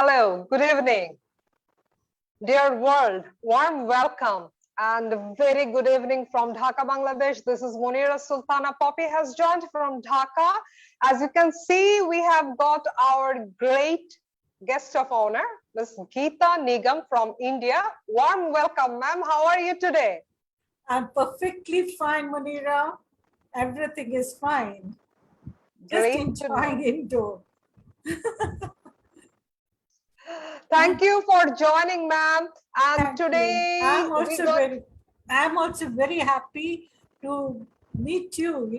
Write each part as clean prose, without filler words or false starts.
Hello, good evening. Dear world, warm welcome and a very good evening from Dhaka, Bangladesh. This is Munira Sultana. Poppy has joined from Dhaka. As you can see, we have got our great guest of honor, Ms. Geeta Nigam from India. Warm welcome, ma'am. How are you today? I'm perfectly fine, Munira. Everything is fine. Just Great enjoying indoor. Thank you for joining, ma'am. And Thank today you. I'm also very happy to meet you.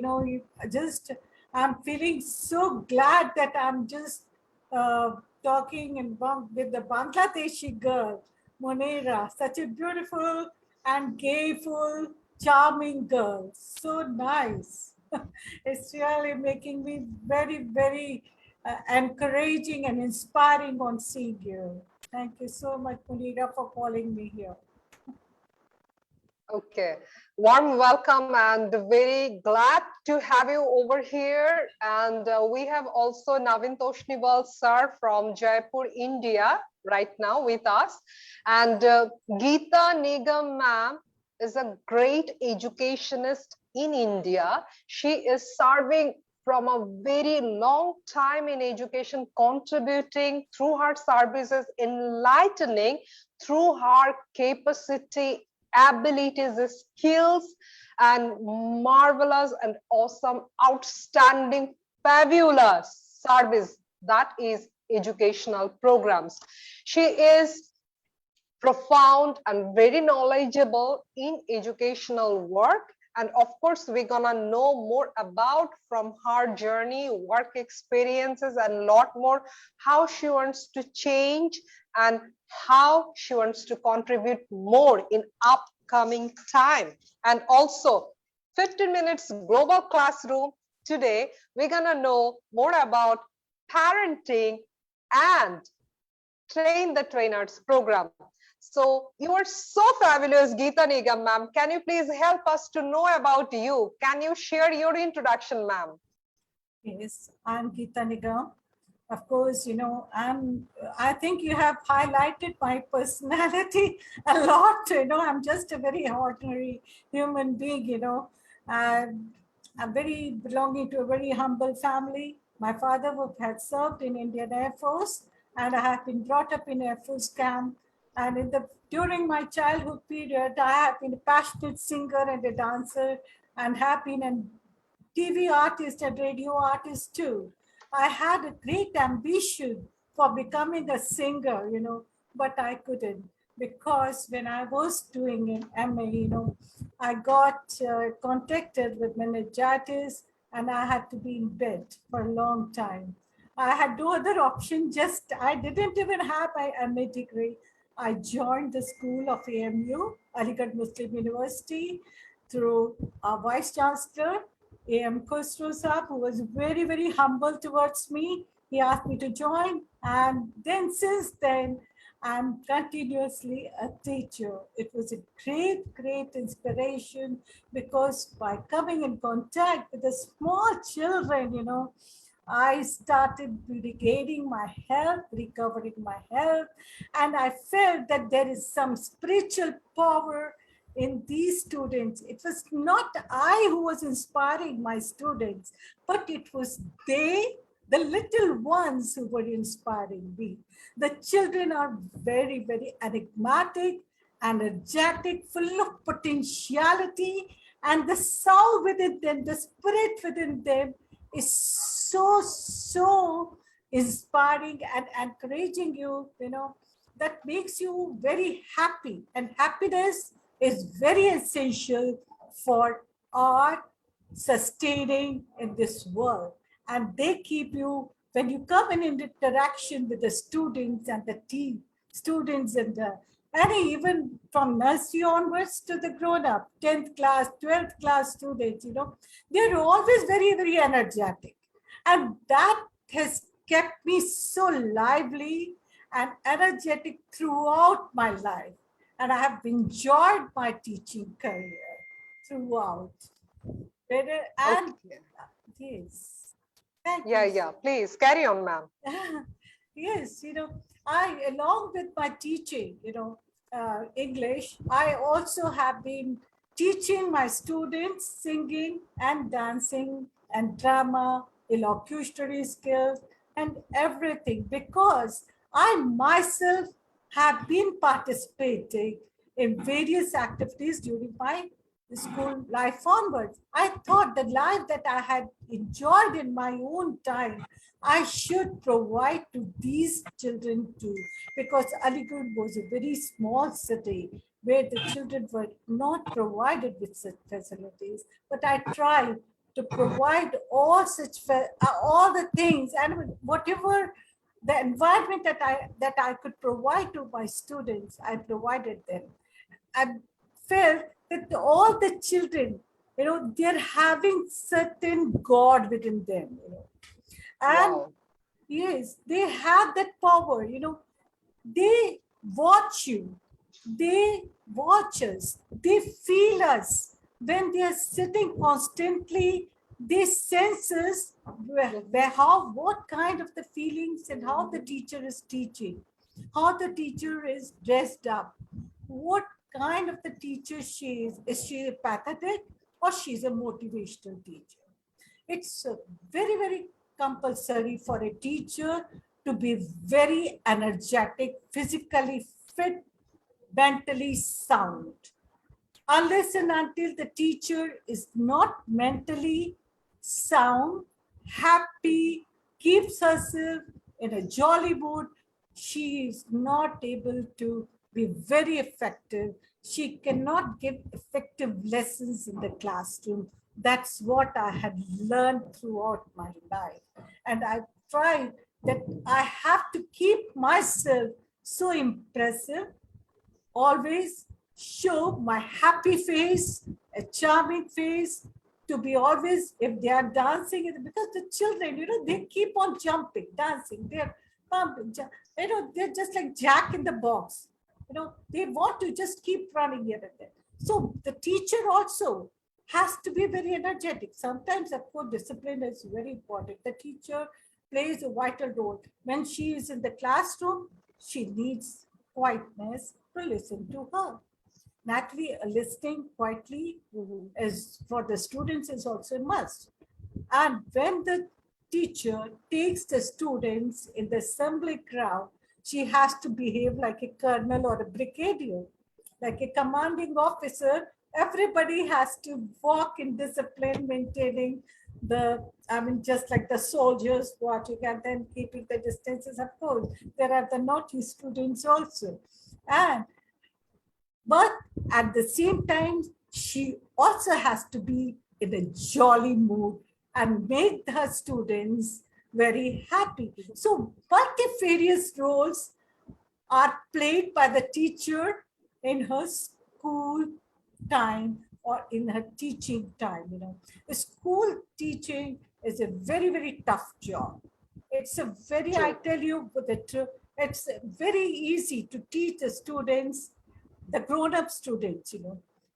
I'm feeling so glad that I'm just talking with the Bangladeshi girl, Munira, such a beautiful and gayful, charming girl. So nice. It's really making me very, very encouraging and inspiring on seeing you. Thank you so much, Munira, for calling me here. Okay, warm welcome and very glad to have you over here. And we have also Navin Toshniwal sir from Jaipur, India right now with us. And Geeta Nigam ma'am is a great educationist in India. She is serving from a very long time in education, contributing through her services, enlightening through her capacity, abilities, skills, and marvelous and awesome, outstanding, fabulous service that is educational programs. She is profound and very knowledgeable in educational work, and of course we're gonna know more about from her journey, work experiences, and a lot more, how she wants to change and how she wants to contribute more in upcoming time. And also 15 minutes global classroom. Today we're gonna know more about parenting and train the trainers program. So you are so fabulous, Geeta Nigam ma'am. Can you please help us to know about you? Can you share your introduction, ma'am? Yes, I'm Geeta Nigam. Of course, I think you have highlighted my personality a lot. I'm just a very ordinary human being, and I'm very belonging to a very humble family. My father had served in Indian Air Force, and I have been brought up in Air Force camp. And during my childhood period, I have been a passionate singer and a dancer, and have been a TV artist and radio artist too. I had a great ambition for becoming a singer, but I couldn't because when I was doing an MA, I got contacted with meningitis and I had to be in bed for a long time. I had no other option, I didn't even have my MA degree. I joined the school of AMU, Aligarh Muslim University, through a vice chancellor, A.M. Khosrow Saab, who was very, very humble towards me. He asked me to join. And then since then, I'm continuously a teacher. It was a great, great inspiration because by coming in contact with the small children, I started regaining my health, recovering my health, and I felt that there is some spiritual power in these students. It was not I who was inspiring my students, but it was they, the little ones, who were inspiring me. The children are very, very enigmatic, energetic, full of potentiality, and the soul within them, the spirit within them is so inspiring and encouraging you, that makes you very happy. And happiness is very essential for our sustaining in this world. And they keep you, when you come in interaction with the students and the team, students and even from nursery onwards to the grown-up, 10th class, 12th class students, they're always very, very energetic. And that has kept me so lively and energetic throughout my life. And I have enjoyed my teaching career throughout. And Okay. yes, thank you. Yeah, please carry on, ma'am. Yes, I, along with my teaching, English, I also have been teaching my students singing and dancing and drama, elocutionary skills, and everything because I myself have been participating in various activities during my school life onwards. I thought the life that I had enjoyed in my own time I should provide to these children too, because Aligarh was a very small city where the children were not provided with such facilities. But I tried to provide all the things and whatever the environment that I could provide to my students, I provided them. I felt that all the children, they're having certain God within them, and Wow. yes, they have that power, they watch you, they watch us, they feel us. When they are sitting constantly, they sense us what kind of the feelings and how the teacher is teaching, how the teacher is dressed up, what kind of the teacher she is. Is she pathetic or she's a motivational teacher? It's very, very compulsory for a teacher to be very energetic, physically fit, mentally sound. Unless and until the teacher is not mentally sound, happy, keeps herself in a jolly mood, she is not able to be very effective. She cannot give effective lessons in the classroom. That's what I had learned throughout my life. And I tried that I have to keep myself so impressive, always show my happy face, a charming face, to be always, if they are dancing, because the children, they keep on jumping, dancing, they're pumping, they're just like Jack in the box. They want to just keep running here and there. So the teacher also has to be very energetic. Sometimes, of course, discipline is very important. The teacher plays a vital role. When she is in the classroom, she needs quietness to listen to her. Naturally, listening quietly is for the students is also a must. And when the teacher takes the students in the assembly ground, she has to behave like a colonel or a brigadier, like a commanding officer. Everybody has to walk in discipline, maintaining just like the soldiers watching and then keeping the distances. Of course, there are the naughty students also. And but at the same time, she also has to be in a jolly mood and make her students very happy. So multifarious roles are played by the teacher in her school time or in her teaching time. The school teaching is a very, very tough job. It's a very, I tell you, it's very easy to teach the students, the grown-up students,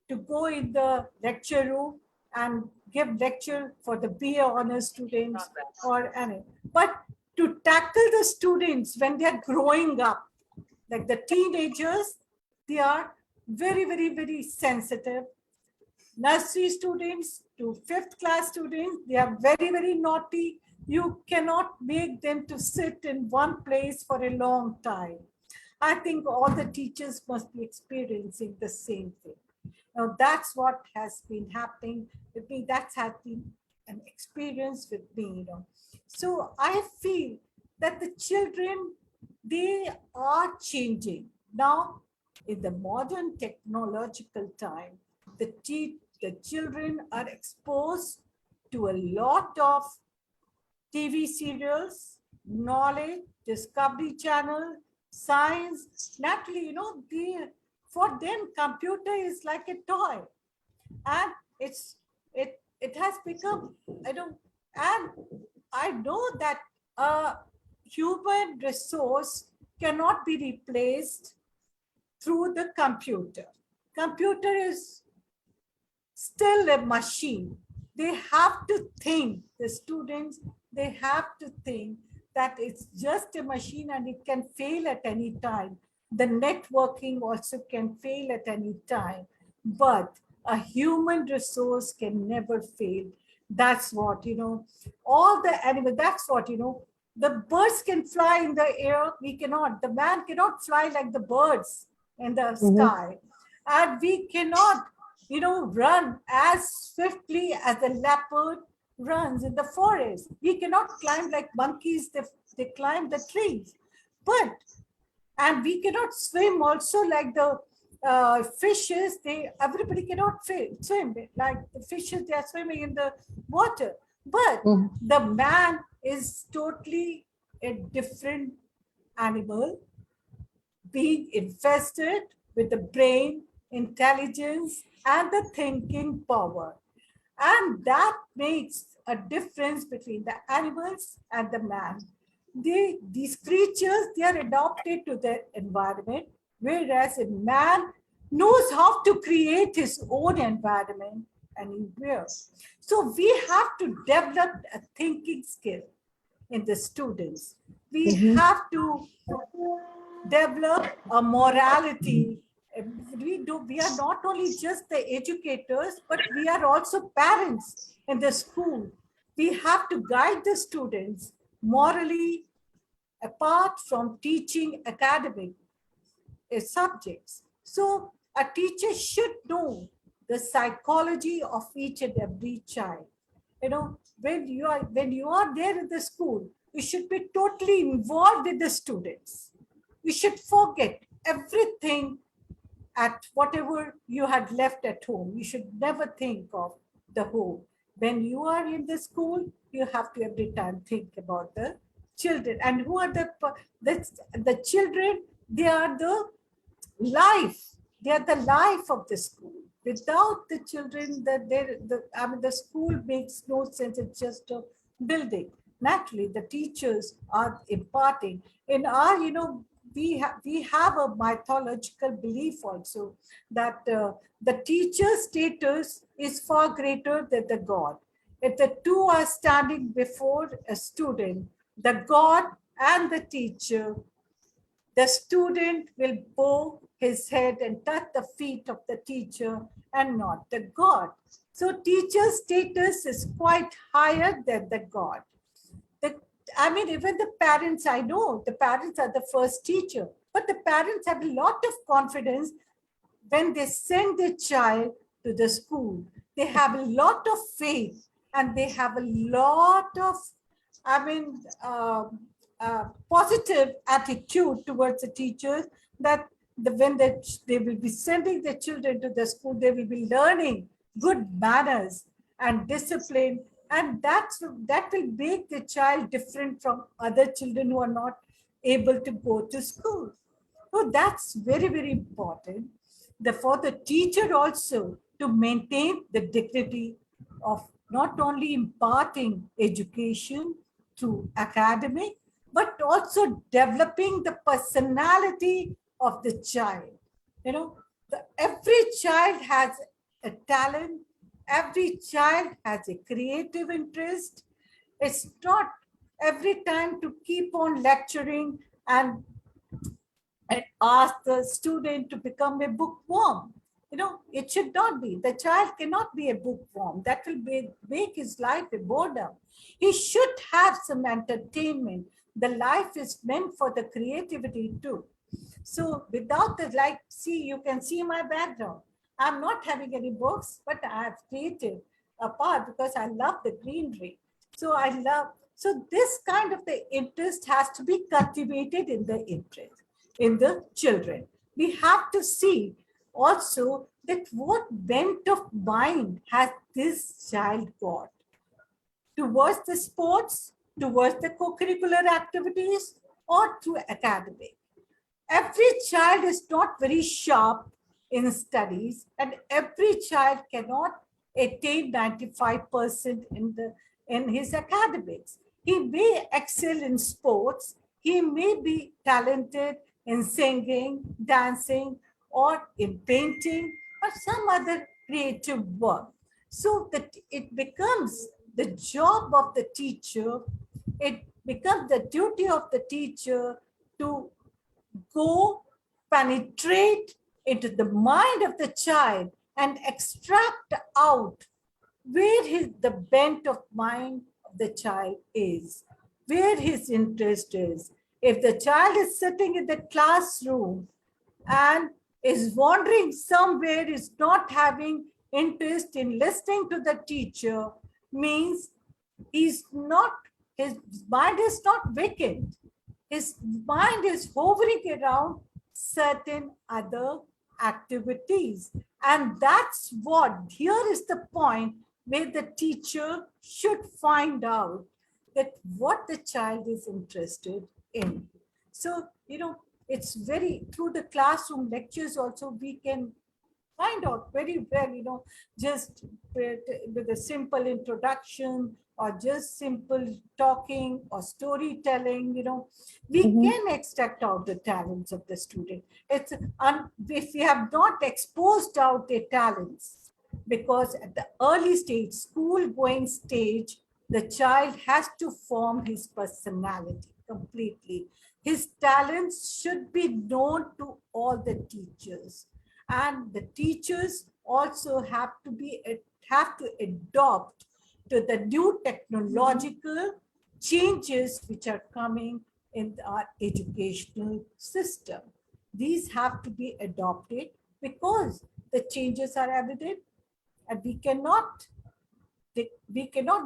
to go in the lecture room and give lecture for the BA honors students or any. But to tackle the students when they're growing up, like the teenagers, they are very, very, very sensitive. Nursery students to fifth class students, they are very, very naughty. You cannot make them to sit in one place for a long time. I think all the teachers must be experiencing the same thing. Now, that's what has been happening with me. That's had been an experience with me. So I feel that the children, they are changing. Now, in the modern technological time, the children are exposed to a lot of TV serials, knowledge, Discovery Channel, science. Naturally, for them, computer is like a toy, and it has become, and I know that a human resource cannot be replaced through the computer. Computer is still a machine. They have to think, the students, they have to think. that it's just a machine and it can fail at any time. The networking also can fail at any time, but a human resource can never fail. That's what, all the animals, that's what, the birds can fly in the air, we cannot. The man cannot fly like the birds in the sky. And we cannot, run as swiftly as the leopard runs in the forest. We cannot climb like monkeys, they climb the trees. And we cannot swim also like the fishes. Everybody cannot swim like the fishes. They are swimming in the water. But the man is totally a different animal, being infested with the brain, intelligence, and the thinking power. And that makes a difference between the animals and the man. These creatures, they are adapted to their environment, whereas a man knows how to create his own environment anywhere. So we have to develop a thinking skill in the students. We have to develop a morality. We are not only just the educators, but we are also parents in the school. We have to guide the students morally, apart from teaching academic subjects. So a teacher should know the psychology of each and every child. When you are there in the school, you should be totally involved with the students. You should forget everything at whatever you had left at home. You should never think of the home. When you are in the school, you have to every time think about the children. And who are the children? They are the life. They are the life of the school. Without the children, the school makes no sense. It's just a building. Naturally, the teachers are imparting. In our, we have a mythological belief also that the teacher's status is far greater than the God. If the two are standing before a student, the God and the teacher, the student will bow his head and touch the feet of the teacher and not the God. So teacher's status is quite higher than the God. Even the parents, I know the parents are the first teacher, but the parents have a lot of confidence when they send their child to the school. They have a lot of faith and they have a lot of, positive attitude towards the teachers, that when they will be sending their children to the school, they will be learning good manners and discipline. And that will make the child different from other children who are not able to go to school. So that's very, very important. For the teacher also to maintain the dignity of not only imparting education through academic, but also developing the personality of the child. Every child has a talent. Every child has a creative interest. It's not every time to keep on lecturing and ask the student to become a bookworm. It should not be. The child cannot be a bookworm. That will make his life a boredom. He should have some entertainment. The life is meant for the creativity too. So without you can see my background. I'm not having any books, but I have created a part because I love the greenery. So this kind of the interest has to be cultivated in the children. We have to see also that what bent of mind has this child got towards the sports, towards the co-curricular activities, or to academic. Every child is not very sharp in studies, and every child cannot attain 95% in his academics. He may excel in sports, he may be talented in singing, dancing, or in painting, or some other creative work. So that it becomes the job of the teacher. becomes the duty of the teacher to go penetrate into the mind of the child and extract out where the bent of mind of the child is, where his interest is. If the child is sitting in the classroom and is wandering somewhere, is not having interest in listening to the teacher, means his mind is not vacant. His mind is hovering around certain other activities. And that's what, here is the point where the teacher should find out that what the child is interested in. So, it's very, through the classroom lectures also, we can find out very well, just with a simple introduction or just simple talking or storytelling, we can extract out the talents of the student. If we have not exposed out their talents, because at the early stage, school going stage, the child has to form his personality completely. His talents should be known to all the teachers, and the teachers also have to adopt to the new technological changes which are coming in our educational system. These have to be adopted because the changes are evident, and we cannot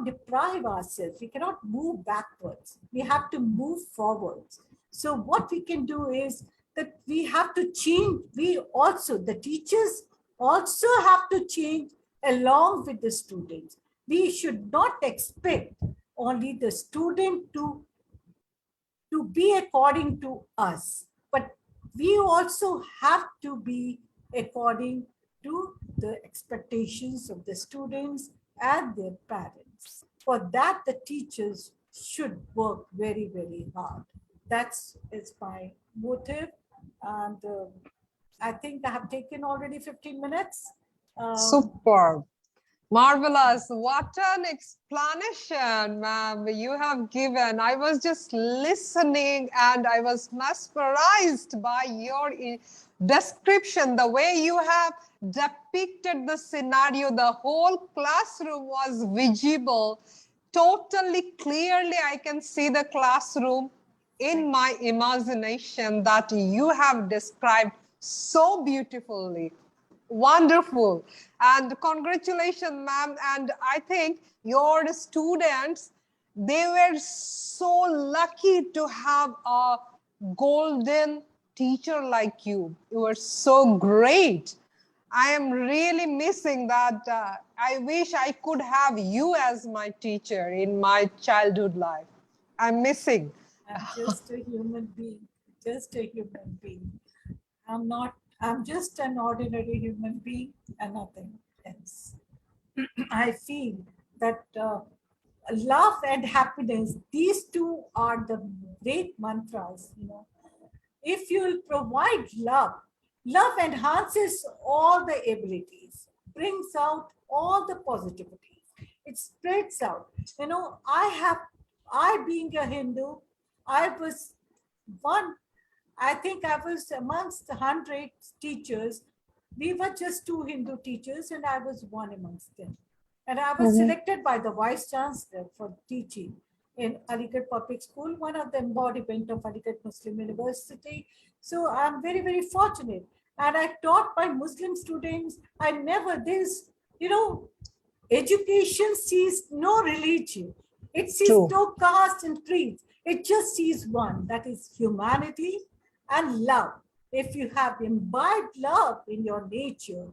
deprive ourselves. We cannot move backwards. We have to move forwards. So what we can do is that we have to change. The teachers also have to change along with the students. We should not expect only the student to be according to us, but we also have to be according to the expectations of the students and their parents. For that, the teachers should work very, very hard. That's my motive. And I think I have taken already 15 minutes. Superb. Marvelous. What an explanation, ma'am, you have given. I was just listening and I was mesmerized by your description, the way you have depicted the scenario. The whole classroom was visible. Totally clearly, I can see the classroom in my imagination that you have described so beautifully. Wonderful. And congratulations, ma'am. And I think your students, they were so lucky to have a golden teacher like you. You were so great. I am really missing that. I wish I could have you as my teacher in my childhood life. I'm missing. I'm just a human being, just a human being. I'm just an ordinary human being and nothing else. I feel that love and happiness, these two are the great mantras. If you will provide love, love enhances all the abilities, brings out all the positivities. It spreads out. I being a Hindu, I think I was amongst 100 teachers. We were just 2 Hindu teachers and I was one amongst them. And I was selected by the Vice Chancellor for teaching in Aligarh Public School, one of the embodiment of Aligarh Muslim University. So I'm very, very fortunate. And I taught my Muslim students. Education sees no religion. It sees no caste and creed. It just sees one, that is humanity and love. If you have imbibed love in your nature,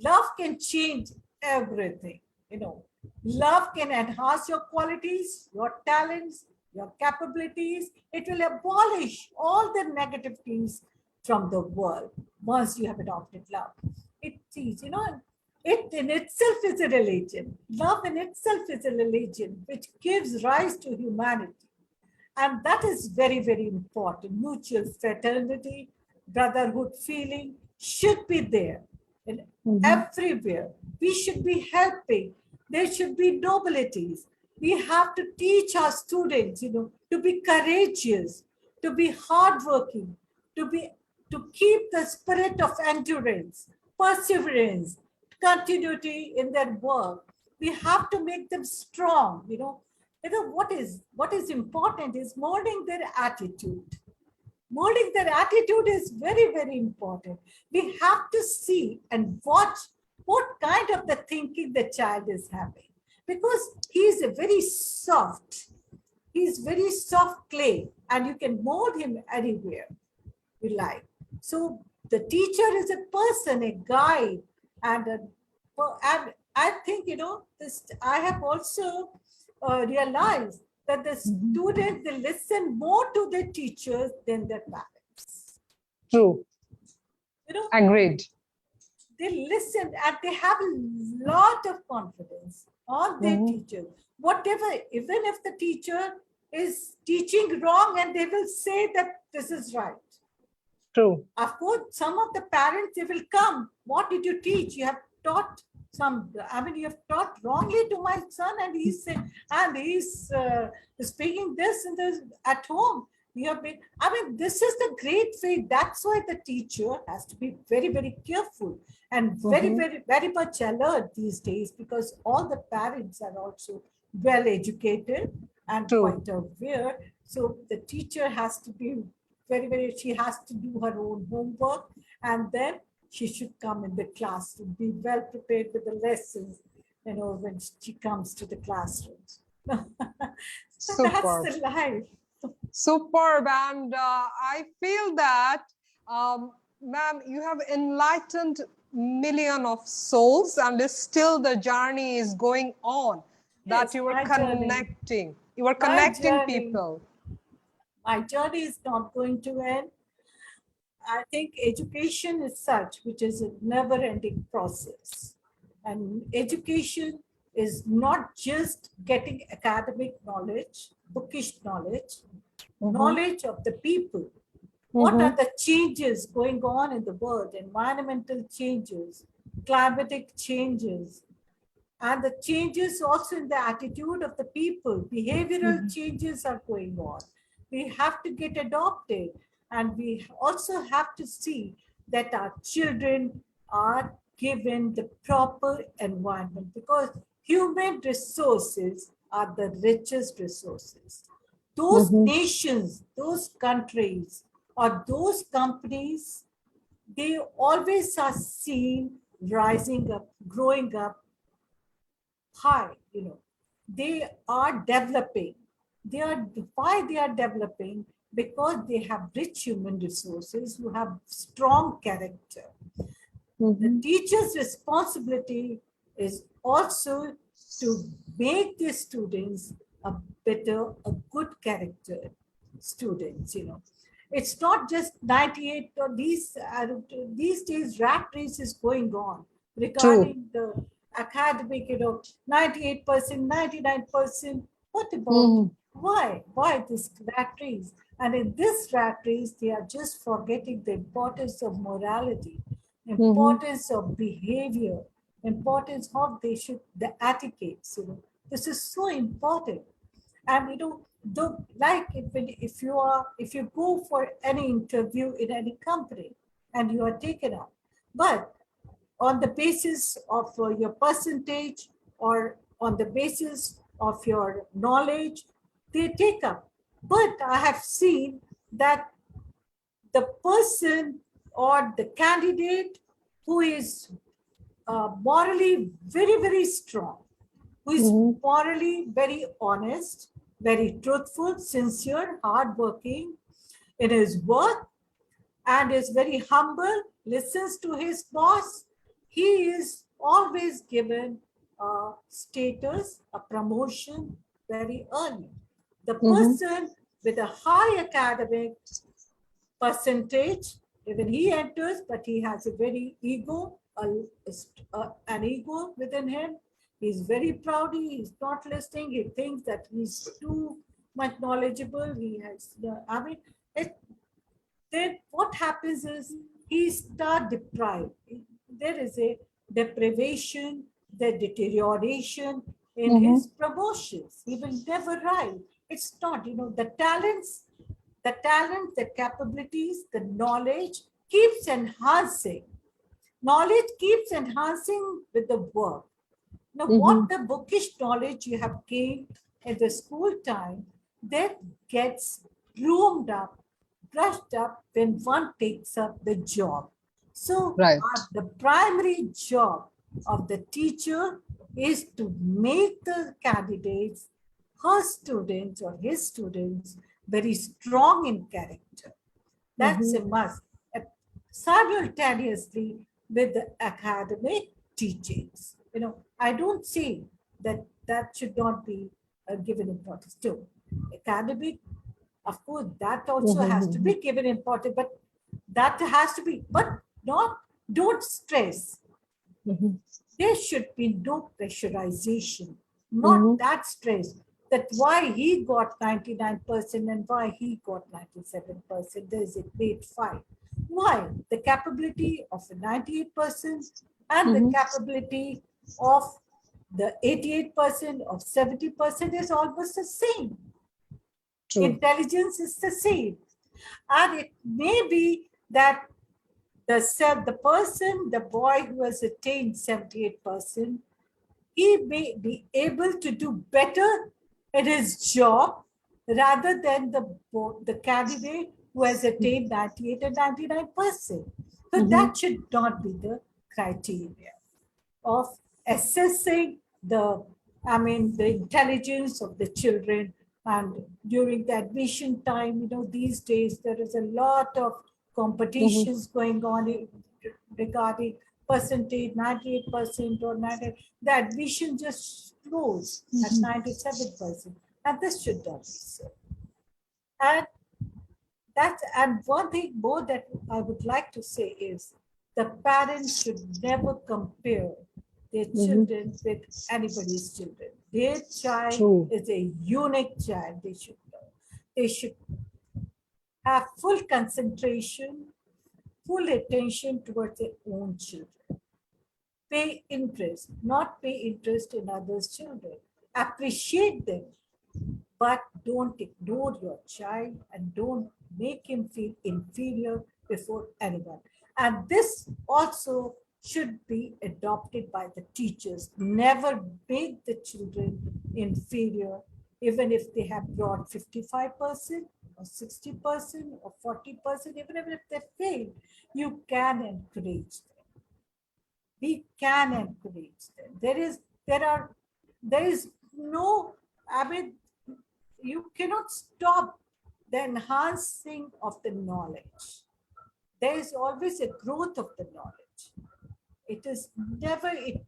love can change everything. Love can enhance your qualities, your talents, your capabilities. It will abolish all the negativities from the world once you have adopted love. It in itself is a religion. Love in itself is a religion which gives rise to humanity. And that is very, very important. Mutual fraternity, brotherhood feeling should be there everywhere. We should be helping. There should be nobilities. We have to teach our students, to be courageous, to be hardworking, to keep the spirit of endurance, perseverance, continuity in their work. We have to make them strong. What is important is molding their attitude. Molding their attitude is very, very important. We have to see and watch what kind of the thinking the child is having, because he is very soft clay, and you can mold him anywhere you like. So the teacher is a person, a guide, and I think this. I have also realized that the students, they listen more to their teachers than their parents. True. Agreed. They listen and they have a lot of confidence on their teachers. Whatever, even if the teacher is teaching wrong, and they will say that this is right. True. Of course, some of the parents, they will come. What did you teach? You have taught you have taught wrongly to my son, and he's speaking this and this at home. This is the great way. That's why the teacher has to be very, very careful and very, very, very much alert these days, because all the parents are also well educated and quite aware. So the teacher has to be she has to do her own homework, and then she should come in the class to be well prepared with the lessons, when she comes to the classrooms. So that's the life. Superb. And I feel that, ma'am, you have enlightened millions of souls, and still the journey is going on. That you are connecting. You are connecting people. My journey is not going to end. I think education is such, which is a never-ending process. And education is not just getting academic knowledge, bookish knowledge, knowledge of the people. What are the changes going on in the world? Environmental changes, climatic changes, and the changes also in the attitude of the people. Behavioral changes are going on. We have to get adopted, and we also have to see that our children are given the proper environment, because human resources are the richest resources. Those nations, those countries, or those companies, they always are seen rising up, growing up high. They are developing. Why they are developing? Because they have rich human resources who have strong character. The teacher's responsibility is also to make the students a good character students. It's not just 98, or these days rat race is going on regarding the academic, 98%, 99%. What about why this rat race? And in this rat race, they are just forgetting the importance of morality, importance of behavior, importance of the etiquettes. This is so important. And if you go for any interview in any company and you are taken up, but on the basis of your percentage or on the basis of your knowledge, they take up. But I have seen that the person or the candidate who is morally very, very strong, who is morally very honest, very truthful, sincere, hardworking in his work, and is very humble, listens to his boss, he is always given a status, a promotion very early. The person with a high academic percentage, even he enters, but he has a very an ego within him. He's very proud. He's not listening. He thinks that he's too much knowledgeable. He has, then what happens is he starts deprived. There is a deprivation, the deterioration in his promotions. He will never rise. It's not, the talents, the capabilities, the knowledge keeps enhancing. Knowledge keeps enhancing with the work. Now, what the bookish knowledge you have gained at the school time, that gets groomed up, brushed up when one takes up the job. So Right. the primary job of the teacher is to make the candidates, her students or his students, very strong in character. That's a must. Simultaneously with the academic teachings. I don't say that should not be given importance to. Academic, of course, that also has to be given importance, but that has to be, but don't stress. There should be no pressurization, not that stress, that why he got 99% and why he got 97%. There's a great fight. Why? The capability of the 98% and the capability of the 88% of 70% is almost the same. True. Intelligence is the same. And it may be that the boy who has attained 78%, he may be able to do better in his job rather than the candidate who has attained 98 and 99%. So that should not be the criteria of assessing the intelligence of the children. And during the admission time, these days there is a lot of competitions going on regarding percentage, 98% or 90. The admission just flows at 97%. And this should not be so. And one thing more that I would like to say is the parents should never compare their children with anybody's children. Their child is a unique child. They should have full concentration, full attention towards their own children. Pay interest, not pay interest in others' children. Appreciate them, but don't ignore your child and don't make him feel inferior before anyone. And this also should be adopted by the teachers. Never make the children inferior, even if they have brought 55% or 60% or 40%, even if they fail, you can encourage them. We can encourage them. There is no, you cannot stop the enhancing of the knowledge. There is always a growth of the knowledge. It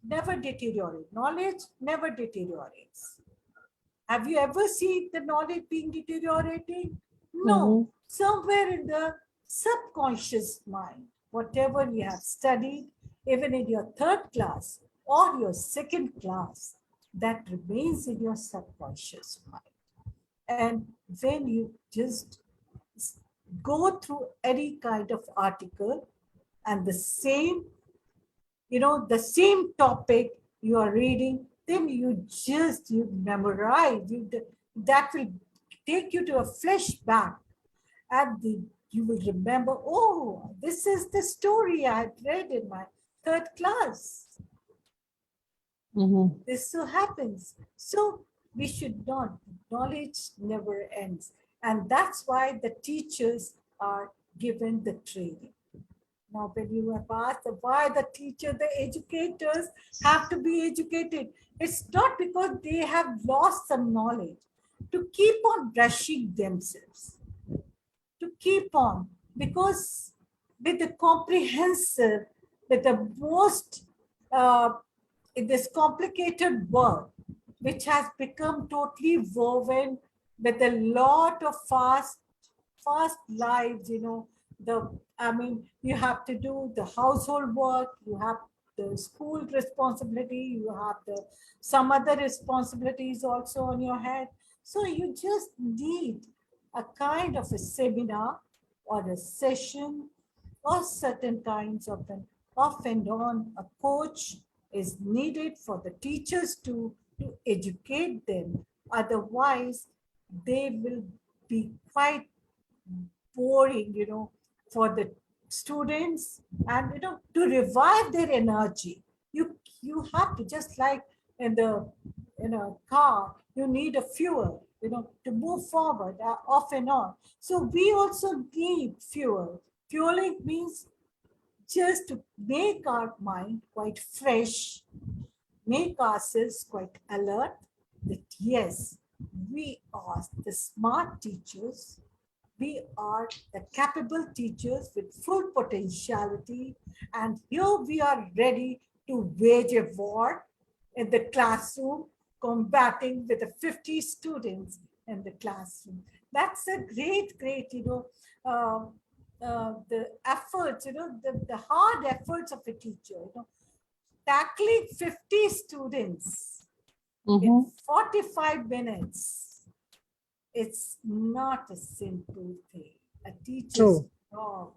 never deteriorates. Knowledge never deteriorates. Have you ever seen the knowledge being deteriorating? No. Somewhere in the subconscious mind, whatever you have studied, even in your third class or your second class, that remains in your subconscious mind. And when you just go through any kind of article and the same topic you are reading, then you memorize. That will take you to a flashback, and you will remember, oh, this is the story I had read in my third class. This so happens. So we should not. Knowledge never ends. And that's why the teachers are given the training. Now, when you have asked why the educators have to be educated, it's not because they have lost some knowledge. To keep on brushing themselves. To keep on. Because with the comprehensive, with the most, in this complicated world, which has become totally woven with a lot of fast lives, you have to do the household work, you have the school responsibility, you have some other responsibilities also on your head. So you just need a kind of a seminar or a session or certain kinds of an off and on. A coach is needed for the teachers to to educate them. Otherwise, they will be quite boring, for the students, and to revive their energy. You have to, just like in the in a car, you need a fuel, to move forward, off and on. So we also need fuel. Fueling means just to make our mind quite fresh, make ourselves quite alert, that yes, we are the smart teachers, we are the capable teachers with full potentiality, and here we are ready to wage a war in the classroom, combating with the 50 students in the classroom. That's a great, uh, the efforts, the hard efforts of a teacher, tackling 50 students in 45 minutes. It's not a simple thing. A teacher's True. job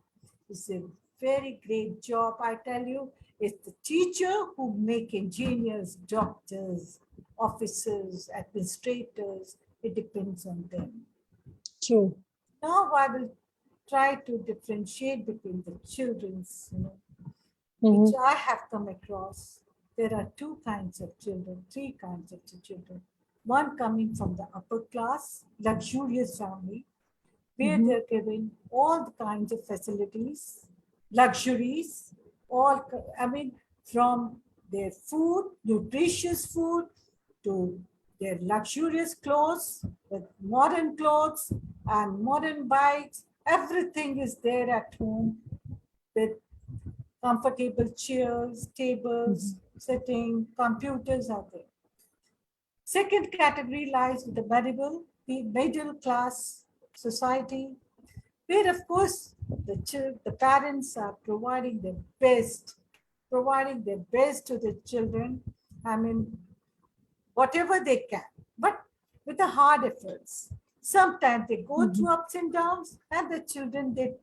is a very great job. I tell you, it's the teacher who make engineers, doctors, officers, administrators. It depends on them. True. Now I will try to differentiate between the children's, Mhm. which I have come across. There are two kinds of children, three kinds of children. One coming from the upper class, luxurious family, where Mhm. they're given all the kinds of facilities, luxuries, I mean, from their food, nutritious food, to their luxurious clothes, with modern clothes and modern bikes. Everything is there at home with comfortable chairs, tables, sitting, computers are there. Second category lies with the middle class society, where of course the parents are providing their best to the children. I mean, whatever they can, but with the hard efforts. Sometimes they go through ups and downs, and the children, they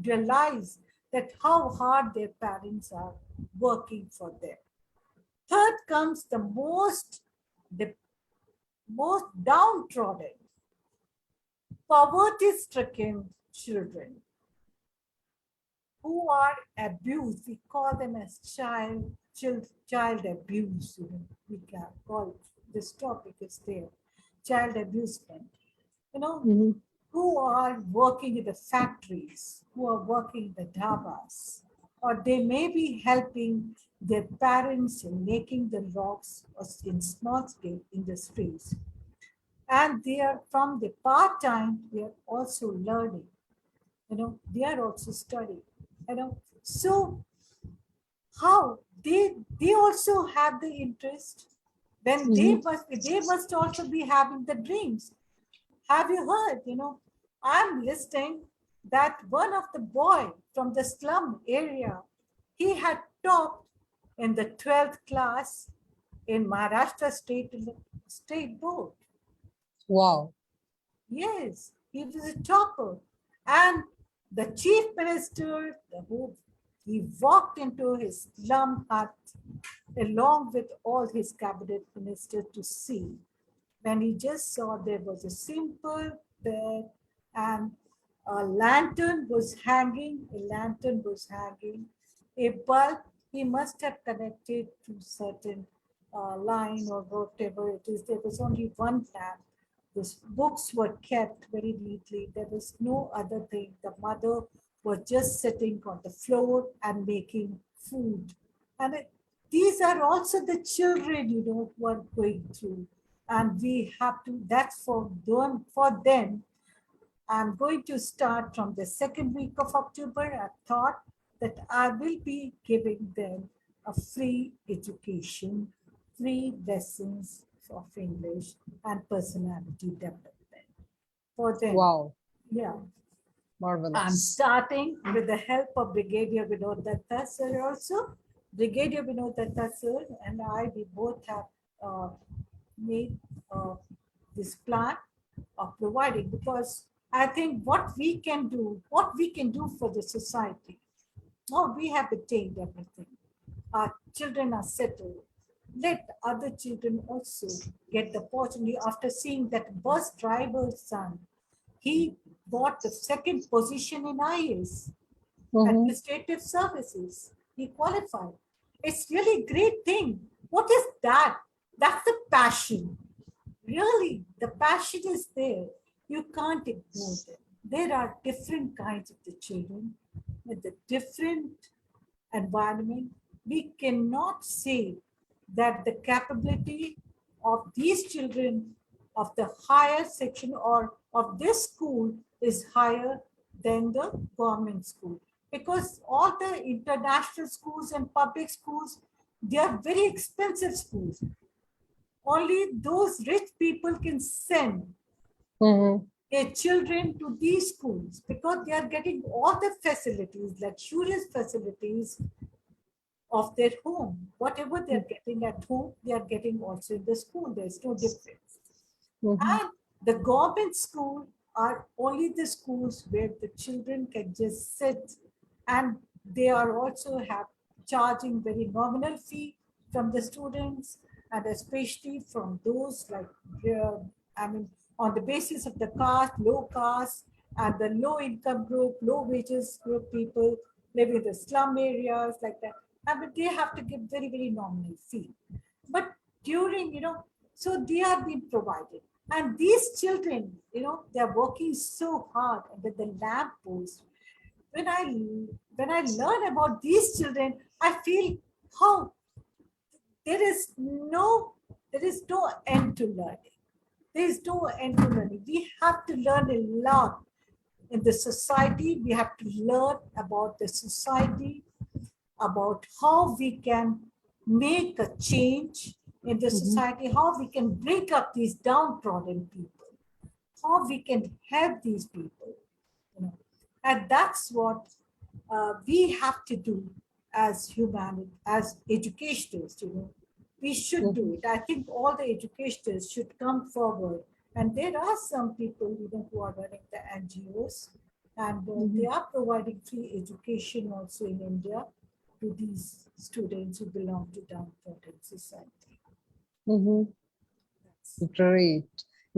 realize that how hard their parents are working for them. Third comes the most downtrodden, poverty-stricken children who are abused. We call them as child abuse. We can call it, this topic is there, child abusement. You know, Mhm. who are working in the factories, who are working in the dhabas, or they may be helping their parents in making the locks or in small scale industries. And they are from the part time, they are also learning, they are also studying, So how they also have the interest, when Mhm. they must also be having the dreams. Have you heard? I'm listening that one of the boy from the slum area, he had topped in the 12th class in Maharashtra state board. Wow. Yes, he was a topper. And the chief minister, he walked into his slum hut along with all his cabinet ministers to see. When he just saw, there was a simple bed and a lantern was hanging, a bulb he must have connected to certain line or whatever it is. There was only one lamp. These books were kept very neatly. There was no other thing. The mother was just sitting on the floor and making food. And these are also the children, who are going through. And we have to, that's for them. I'm going to start from the second week of October. I thought that I will be giving them a free education, free lessons of English and personality development for them. Wow. Yeah. I'm Marvelous. starting with the help of Brigadier Vinod Datta sir also. Brigadier Vinod Datta sir and I, we both have made this plan of providing, because I think what we can do for the society. Oh, we have attained everything. Our children are settled. let other children also get the opportunity. After seeing that bus driver's son, he got the second position in IAS, Mhm. administrative services. He qualified. It's really a great thing. What is that? That's the passion. Really, the passion is there. You can't ignore them. There are different kinds of the children with the different environment. We cannot say that the capability of these children of the higher section or of this school is higher than the government school, because all the international schools and public schools, they are very expensive schools. Only those rich people can send Mhm. their children to these schools because they are getting all the facilities, luxurious facilities of their home. Whatever they're getting at home, they are getting also in the school. There's no difference. Mhm. And the government school are only the schools where the children can just sit, and they are also have charging very nominal fee from the students, and especially from those like I mean on the basis of the caste, low caste, and the low income group, low wages group people living in the slum areas like that. I mean, they have to give very, very nominal fee. But during, so they are being provided. And these children, they're working so hard under the lamp post. When I learn about these children, I feel how there is no end to learning. There is no end to learning. We have to learn a lot in the society. We have to learn about the society, about how we can make a change in the Mhm. society, how we can bring up these downtrodden people, how we can help these people, and that's what we have to do as humanity, as educators. We should do Mhm. it. I think all the educators should come forward, and there are some people who are running the NGOs, and they Mhm. are providing free education also in India to these students who belong to downtrodden society. Mhm. That's, Great.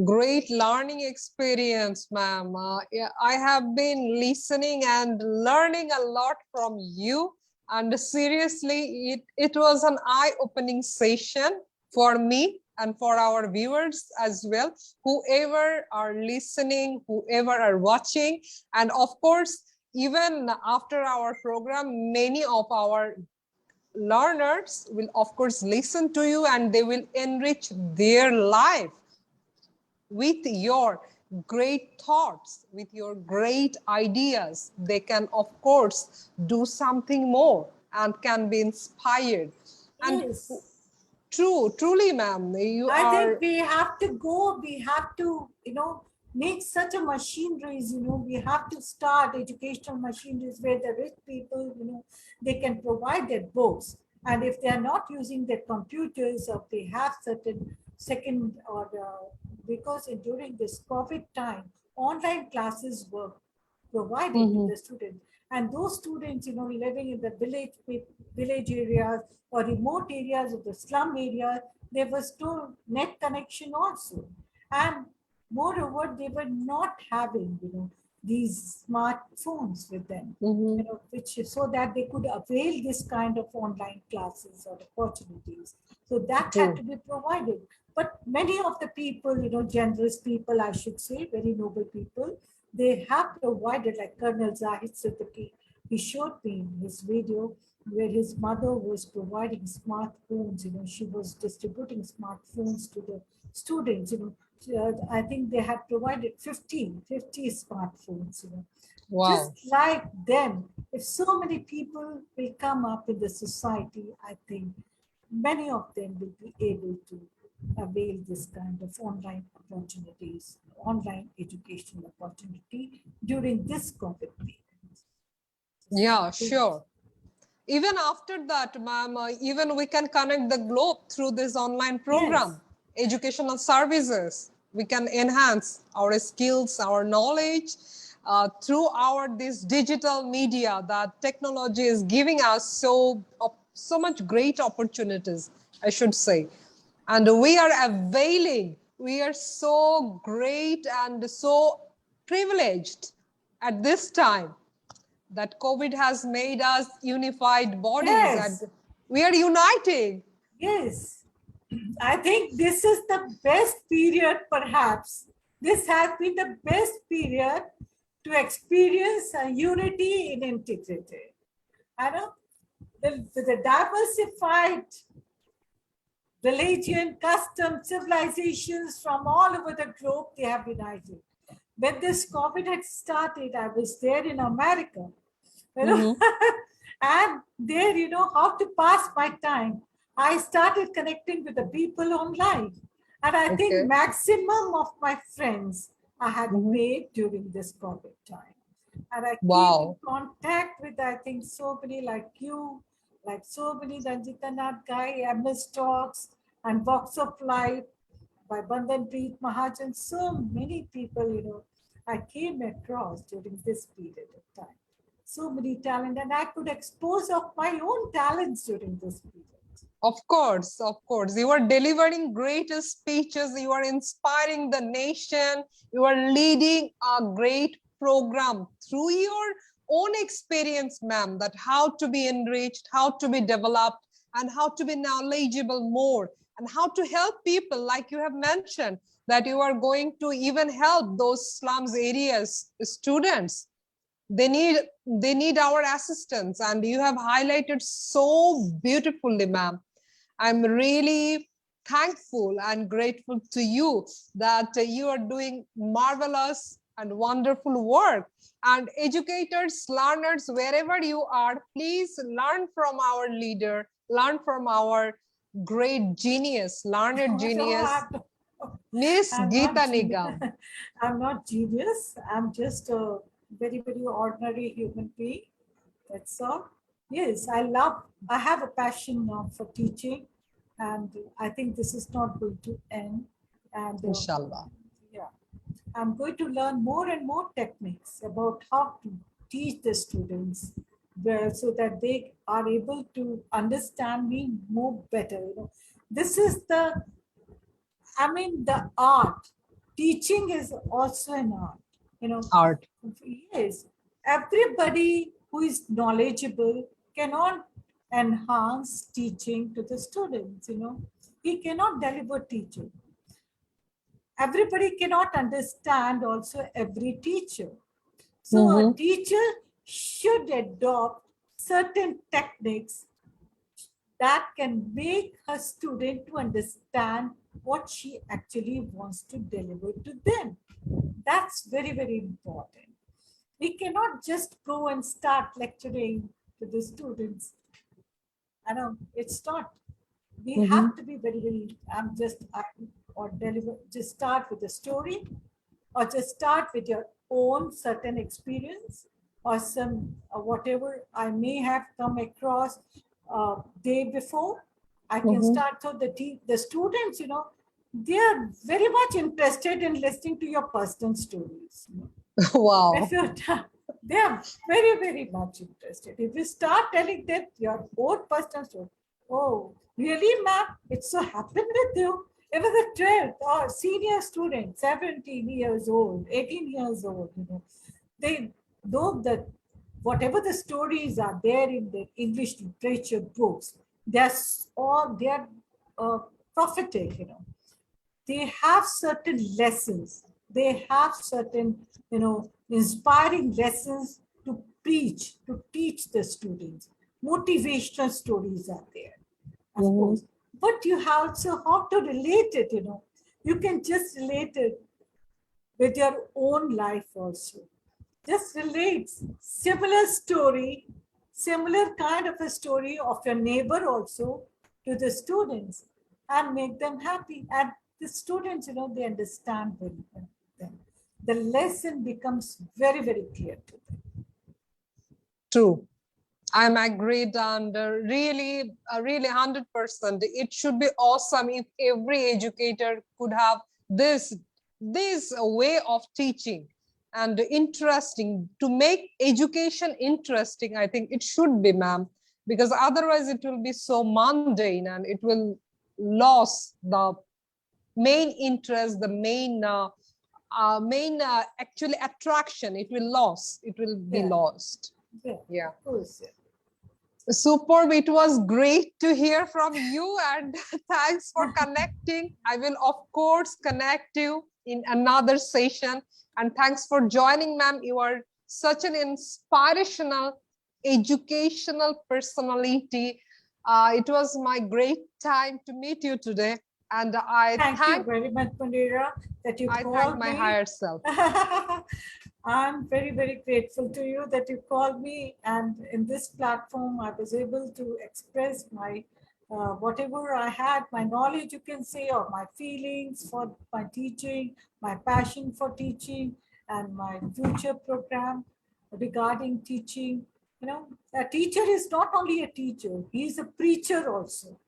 Great learning experience, ma'am. Yeah, I have been listening and learning a lot from you. And seriously, it was an eye-opening session for me and for our viewers as well. Whoever are listening, whoever are watching, and of course, even after our program, many of our learners will of course listen to you and they will enrich their life with your great thoughts, with your great ideas. They can of course do something more and can be inspired. And yes. truly ma'am, you I think are. we have to go, we have to, make such a machineries, we have to start educational machineries where the rich people, they can provide their books. And if they are not using their computers or they have certain second or because during this COVID time, online classes were provided to Mhm. the students. And those students, living in the village areas or remote areas of the slum areas, there was no net connection also. And moreover, they were not having, these smartphones with them, Mhm. which so that they could avail this kind of online classes or opportunities. So that had True. to be provided. But many of the people, generous people, I should say, very noble people, they have provided, like Colonel Zahid Siddiqui, he showed me his video where his mother was providing smartphones, she was distributing smartphones to the students, I think they had provided 50 smartphones, just Wow. like them. If so many people will come up in the society, I think many of them will be able to avail this kind of online opportunities, online educational opportunity during this COVID period. This is Yeah, great. sure. Even after that, ma'am, even we can connect the globe through this online Yes, program, educational services. We can enhance our skills, our knowledge through our this digital media that technology is giving us so much great opportunities I should say. And we are availing. We are so great and so privileged at this time that COVID has made us unified bodies, Yes, and we are uniting. yes. I think this is the best period, perhaps. This has been the best period to experience a unity in integrity. I know the diversified religion, custom, civilizations from all over the globe, they have united. When this COVID had started, I was there in America, you know, and there, how to pass my time. I started connecting with the people online. And I think Okay. maximum of my friends I had made during this COVID time. And I keep in Wow. contact with, I think, so many like you, like so many Ranjita Nath Gai, MS Talks, and Box of Life by Bandhan Preet Mahajan. So many people, I came across during this period of time. So many talent, and I could expose of my own talents during this period. Of course, of course. You are delivering great speeches. You are inspiring the nation. You are leading a great program through your own experience, ma'am, that how to be enriched, how to be developed, and how to be knowledgeable more, and how to help people, like you have mentioned, that you are going to even help those slums areas students. They need our assistance, and you have highlighted so beautifully, ma'am. I'm really thankful and grateful to you that you are doing marvelous and wonderful work. And educators, learners, wherever you are, please learn from our leader, learn from our great genius, learned genius, Miss I'm Geeta not Nigam. I'm not genius. I'm just a very, very ordinary human being. That's all. Yes, I have a passion now for teaching, and I think this is not going to end. And Inshallah. yeah, I'm going to learn more and more techniques about how to teach the students so that they are able to understand me more better. This is the art. Teaching is also an art. Art. Yes, everybody who is knowledgeable cannot enhance teaching to the students. He cannot deliver teaching. Everybody cannot understand also every teacher. So a teacher should adopt certain techniques that can make her student to understand what she actually wants to deliver to them. That's very, very important. We cannot just go and start lecturing to the students. I know it's not. We have to be very, very, or deliver, just start with a story, or just start with your own certain experience, or some whatever I may have come across day before. I can start. So the students, they are very much interested in listening to your personal stories. Wow. If you they are very, very much interested. If you start telling them your own personal story, oh, really, ma'am? It so happened with you. It was a 12th or senior student, 17 years old, 18 years old. They know that whatever the stories are there in the English literature books, they're prophetic. They have certain lessons. They have certain, inspiring lessons to preach, to teach the students. Motivational stories are there, of course. But you also have to relate it, You can just relate it with your own life also. Just relate similar story, similar kind of a story of your neighbor also to the students and make them happy. And the students, they understand very well. The lesson becomes very, very clear to them. True. I'm agreed, and really 100%. It should be awesome if every educator could have this way of teaching and interesting to make education interesting. I think it should be, ma'am, because otherwise it will be so mundane and it will lose the main interest, the main actually attraction. It will be lost. Yeah. Of course. Superb. It was great to hear from you, and thanks for connecting. I will of course connect you in another session, and thanks for joining, ma'am. You are such an inspirational, educational personality. It was my great time to meet you today, and I Thank you very much, Munira, that you called my me. higher self. I'm very, very grateful to you that you called me, and in this platform, I was able to express my whatever I had, my knowledge, you can say, or my feelings for my teaching, my passion for teaching, and my future program regarding teaching. You know, a teacher is not only a teacher; he is a preacher also.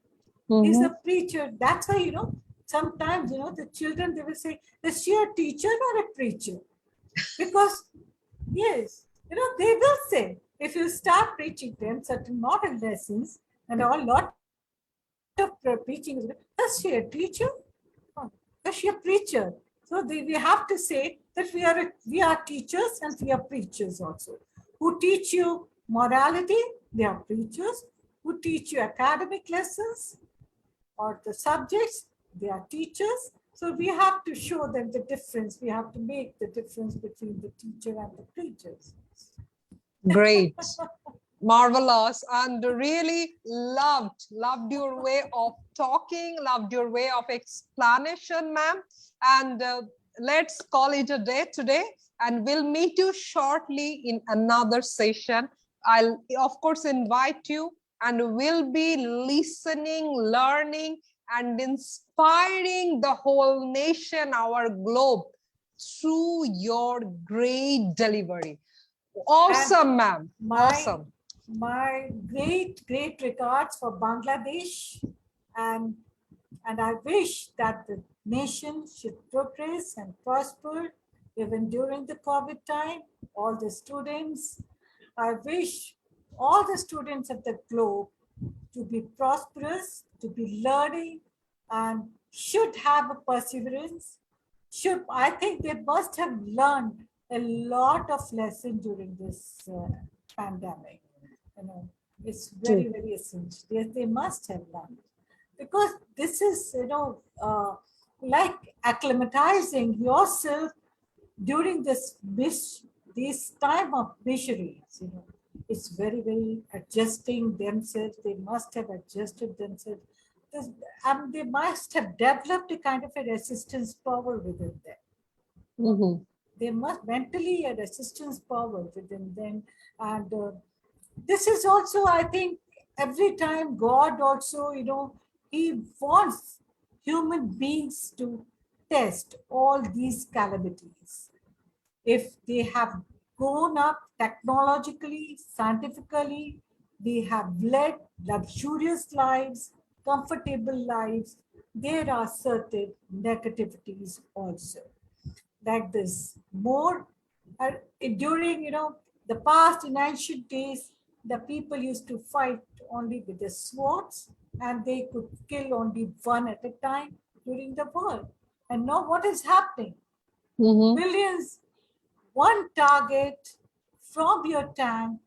He's a preacher. That's why, you know, sometimes, you know, the children, they will say, is she a teacher or a preacher? Because, yes, you know, they will say, if you start preaching them certain moral lessons and a lot of preaching, is she a teacher? Is she a preacher? So we have to say that we are teachers and we are preachers also. Who teach you morality, they are preachers. Who teach you academic lessons or the subjects, they are teachers. So we have to show them the difference. We have to make the difference between the teacher and the preachers. Great. Marvelous, and really loved your way of talking, loved your way of explanation, ma'am. And let's call it a day today, and we'll meet you shortly in another session. I'll of course invite you, and we'll be listening, learning, and inspiring the whole nation, our globe, through your great delivery. Awesome, ma'am. Awesome. My great regards for Bangladesh, and I wish that the nation should progress and prosper even during the COVID time. All the students, I wish all the students of the globe to be prosperous, to be learning, and should have a perseverance. I think they must have learned a lot of lesson during this pandemic. You know, it's very, very essential. They must have learned, because this is, you know, like acclimatizing yourself during this time of miseries. You know, it's very, very adjusting themselves. They must have adjusted themselves. They must have developed a kind of a resistance power within them. They must mentally a resistance power within them. And this is also, I think, every time God also, you know, he wants human beings to test all these calamities. If they have grown up technologically, scientifically, they have led luxurious lives, comfortable lives, there are certain negativities also. Like this, more during, you know, the past, in ancient days, the people used to fight only with the swords, and they could kill only one at a time during the war. And now what is happening? Millions, one target from your tank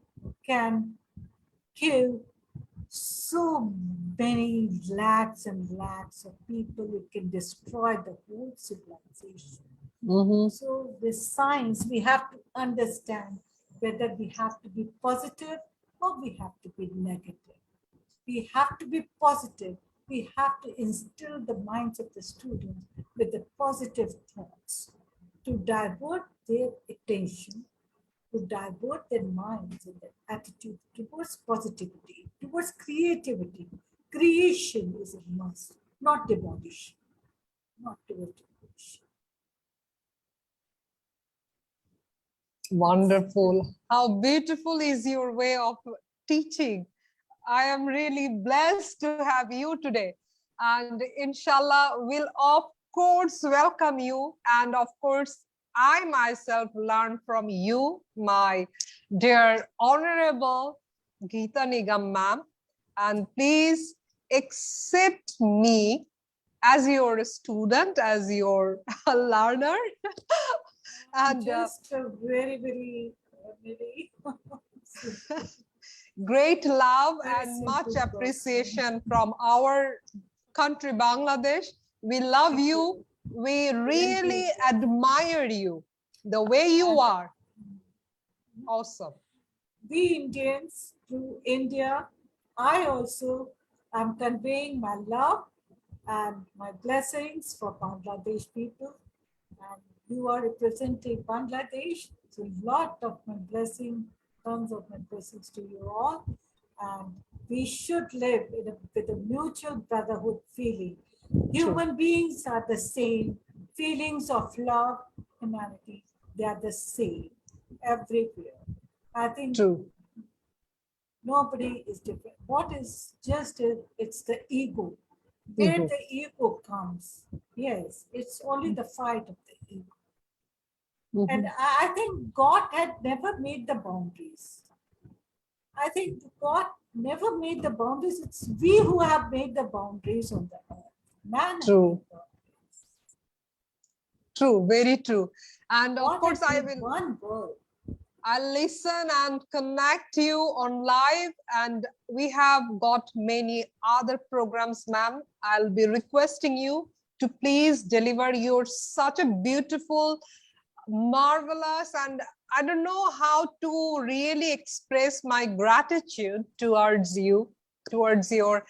can kill so many lakhs and lakhs of people. It can destroy the whole civilization. So with science, we have to understand whether we have to be positive or we have to be negative. We have to be positive. We have to instill the minds of the students with the positive thoughts to divert their attention, to divert their minds and their attitude towards positivity, towards creativity. Creation is a must, not demolition, not towards demolition. Wonderful. How beautiful is your way of teaching. I am really blessed to have you today. And inshallah, will of course welcome you. And of course, I myself learn from you, my dear Honorable Geeta Nigam ma'am. And please accept me as your student, as your learner. And just very, very great love very and simple much person. appreciation from our country, Bangladesh. We love you. We really admire you, the way you are. Awesome. We Indians to India, I also am conveying my love and my blessings for Bangladesh people. And you are representing Bangladesh. So a lot of my blessing, tons of my blessings to you all. And we should live with a mutual brotherhood feeling. Human beings are the same. Feelings of love, humanity, they are the same everywhere. I think nobody is different. What is just it's the ego. Where the ego comes, yes, it's only the fight of the ego. And I think God had never made the boundaries. I think God never made the boundaries. It's we who have made the boundaries on the earth. Man has made boundaries. True, very true. And of God course, has I made will. One word. I'll listen and connect you on live, and we have got many other programs, ma'am. I'll be requesting you to please deliver your such a beautiful, marvelous, and I don't know how to really express my gratitude towards you, towards your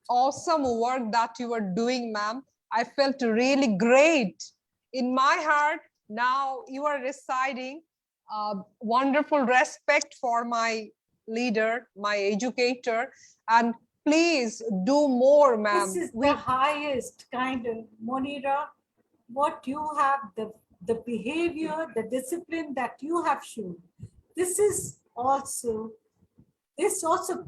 awesome work that you are doing, ma'am. I felt really great in my heart. Now you are reciting wonderful respect for my leader, my educator, and please do more, ma'am. This is the highest kind of, Monira, what you have, the behavior, the discipline that you have shown. This also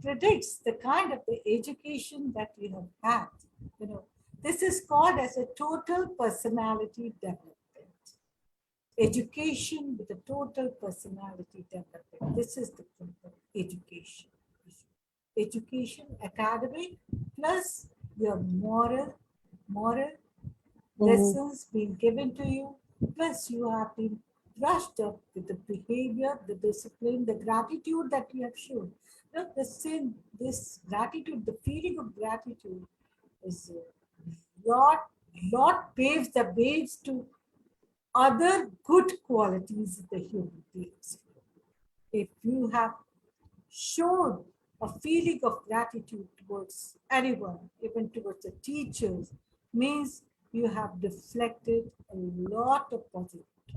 predicts the kind of the education that you have had. This is called as a total personality development. Education with a total personality development. This is the education. Education, academic, plus your moral lessons being given to you, plus you have been brushed up with the behavior, the discipline, the gratitude that you have shown. This gratitude, the feeling of gratitude is lot paves the ways to other good qualities of the human beings. If you have shown a feeling of gratitude towards anyone, even towards the teachers, means you have deflected a lot of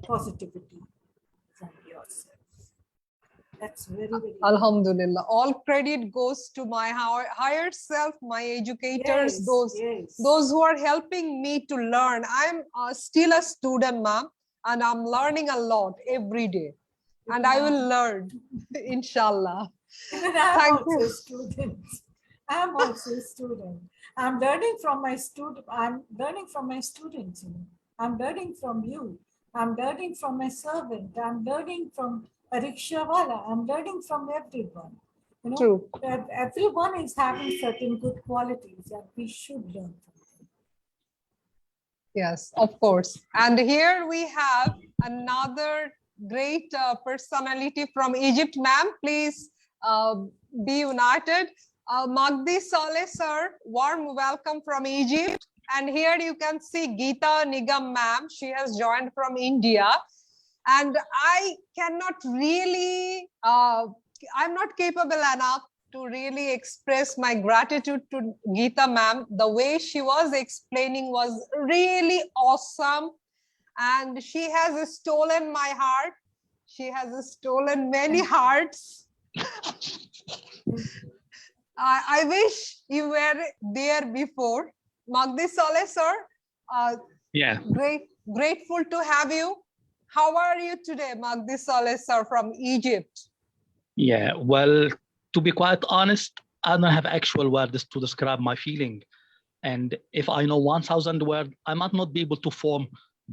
positivity from yourself. That's very, very Alhamdulillah. All credit goes to my higher self, my educators, those who are helping me to learn. I'm still a student, ma'am, and I'm learning a lot every day. And I will learn, inshallah. Even I'm also a student. I'm also a student. I'm learning from my student. I'm learning from my students. I'm learning from you. I'm learning from my servant. I'm learning from a rickshawala. I'm learning from everyone. True. Everyone is having certain good qualities that we should learn from them. Yes, of course. And here we have another great personality from Egypt, ma'am. Please be united. Magdi Saleh, sir, warm welcome from Egypt. And here you can see Geeta Nigam, ma'am. She has joined from India. And I cannot really, I'm not capable enough to really express my gratitude to Geeta ma'am. The way she was explaining was really awesome. And she has stolen my heart. She has stolen many hearts. I wish you were there before. Magdi Saleh, sir. Yeah. Grateful to have you. How are you today, Magdi Saleh, sir, from Egypt? Yeah, well, to be quite honest, I don't have actual words to describe my feeling. And if I know 1,000 words, I might not be able to form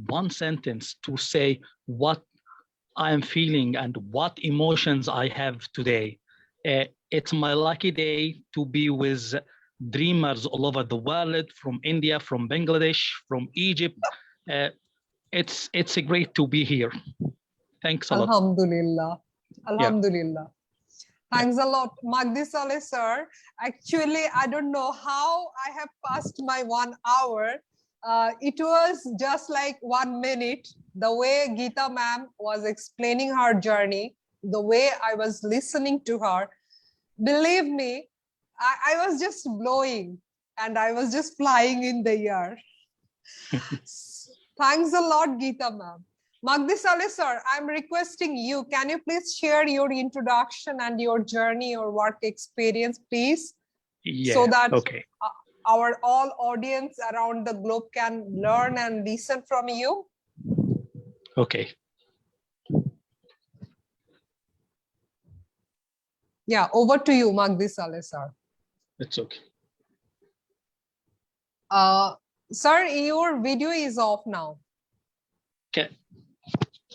one sentence to say what I am feeling and what emotions I have today. It's my lucky day to be with dreamers all over the world, from India, from Bangladesh, from Egypt. It's great to be here. Thanks a lot. Alhamdulillah. Yeah. Alhamdulillah. Thanks a lot, Magdi Saleh sir. Actually, I don't know how I have passed my 1 hour. It was just like 1 minute. The way Geeta ma'am was explaining her journey, the way I was listening to her, believe me, I was just blowing and I was just flying in the air. Thanks a lot, Geeta ma'am. Magdi Saleh sir, I'm requesting you, can you please share your introduction and your journey or work experience, please? Yeah, So that okay. our all audience around the globe can learn and listen from you. Okay. Yeah, over to you, Magdi Saleh sir. It's okay. Sir, your video is off now.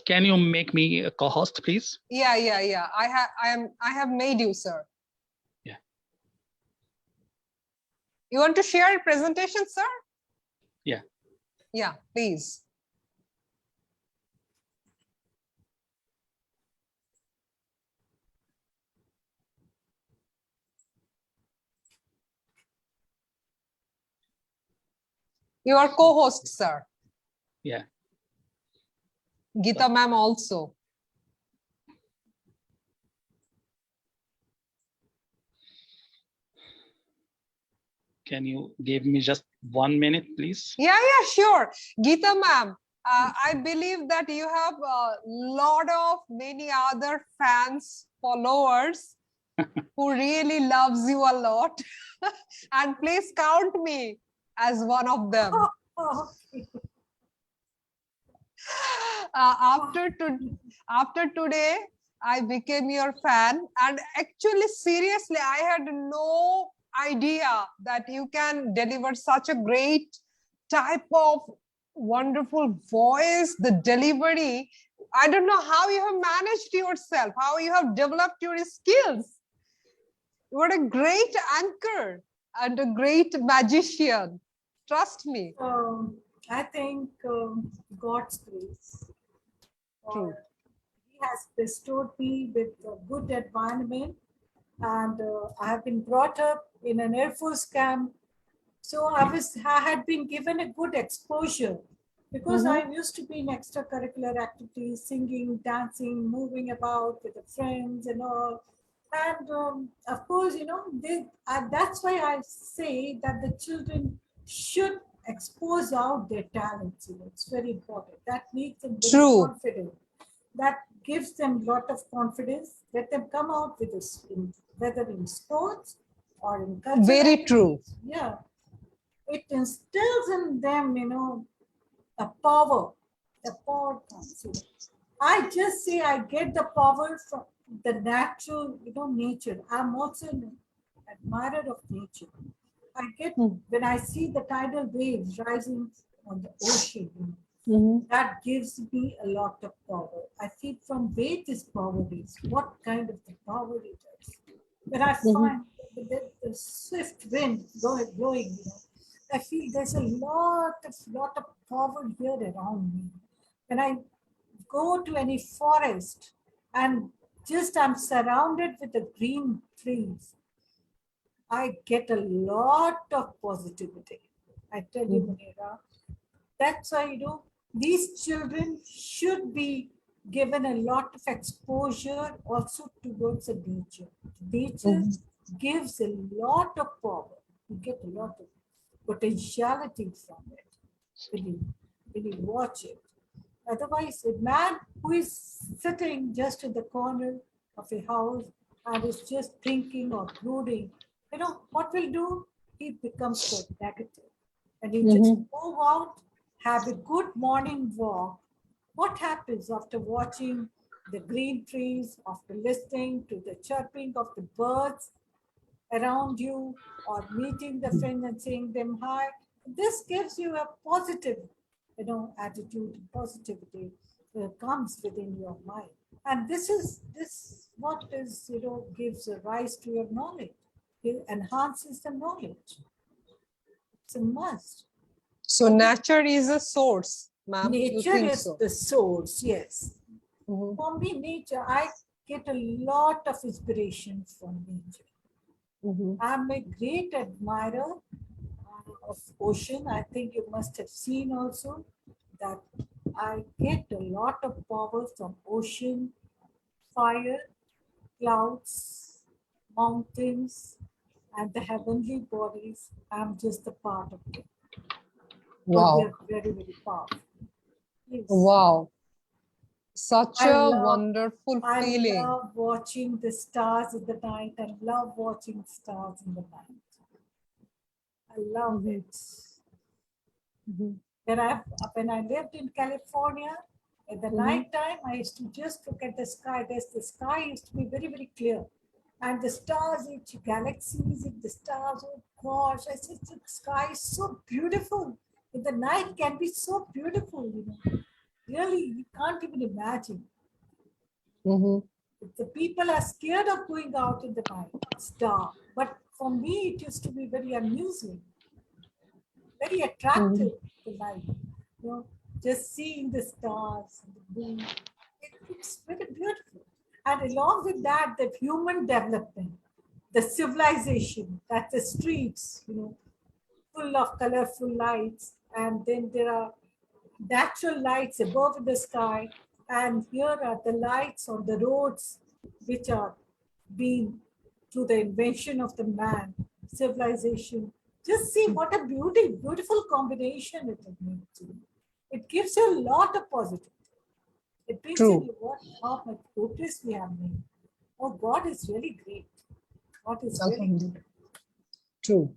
Can you make me a co-host, please? Yeah. I have made you, sir. Yeah. You want to share a presentation, sir? Yeah. Yeah, please. You are co-host, sir. Yeah. Geeta ma'am also. Can you give me just 1 minute, please? Yeah, sure. Geeta ma'am, I believe that you have a lot of many other fans, followers who really loves you a lot. And please count me as one of them. Okay. After today, I became your fan, and actually, seriously, I had no idea that you can deliver such a great type of wonderful voice, the delivery. I don't know how you have managed yourself, how you have developed your skills. You are a great anchor and a great magician. Trust me. I think God's grace. True. He has bestowed me with a good environment, and I have been brought up in an Air Force camp. So I had been given a good exposure because I used to be in extracurricular activities, singing, dancing, moving about with the friends and all. And of course, that's why I say that the children should expose out their talents. It's very important. That makes them very True. confident. That gives them a lot of confidence. Let them come out with this, whether in sports or in culture. Very true. Yeah. It instills in them, a power. The power comes. I just say I get the power from the natural, nature. I'm also an admirer of nature. I get when I see the tidal waves rising on the ocean, that gives me a lot of power. I feel from where this power is, what kind of the power it is. When I find the swift wind blowing, I feel there's a lot of power here around me. When I go to any forest and just I'm surrounded with the green trees, I get a lot of positivity. I tell you, Munira, that's why, these children should be given a lot of exposure also towards the nature. Nature gives a lot of power. You get a lot of potentiality from it when you watch it. Otherwise, a man who is sitting just in the corner of a house and is just thinking or brooding, what will do? He becomes quite negative. And you just move out, have a good morning walk. What happens after watching the green trees, after listening to the chirping of the birds around you, or meeting the friends and saying them hi? This gives you a positive, attitude and positivity. comes within your mind. And this what is, gives a rise to your knowledge. It enhances the knowledge. It's a must. So nature is a source, ma'am. You Nature think is so? the source, yes. Mhm. For me, nature, I get a lot of inspiration from nature. Mhm. I'm a great admirer of ocean. I think you must have seen also that I get a lot of power from ocean, fire, clouds, mountains, and the heavenly bodies. I'm just a part of it. But Wow. they're very, very powerful. Yes. Wow. Such I a love wonderful I feeling. love watching the stars in the night. I love watching stars in the night. I love Mhm. it. Mhm. When I lived in California, at the Mhm. night time, I used to just look at the sky. The sky used to be very, very clear. And the stars, each galaxies, the stars, oh gosh, I said the sky is so beautiful. In the night can be so beautiful. Really, you can't even imagine. Mhm. The people are scared of going out in the night. It's dark. But for me, it used to be very amusing, very Mhm. attractive, the night. You know, just seeing the stars, the moon. It's very beautiful. And along with that, the human development, the civilization, that the streets, full of colorful lights. And then there are natural lights above in the sky. And here are the lights on the roads, which are being through the invention of the man, civilization. Just see what a beautiful combination it is. It gives you a lot of positivity. It brings True. in how much progress we have made. Oh, God is really great. God is really great. Alhamdulillah. True.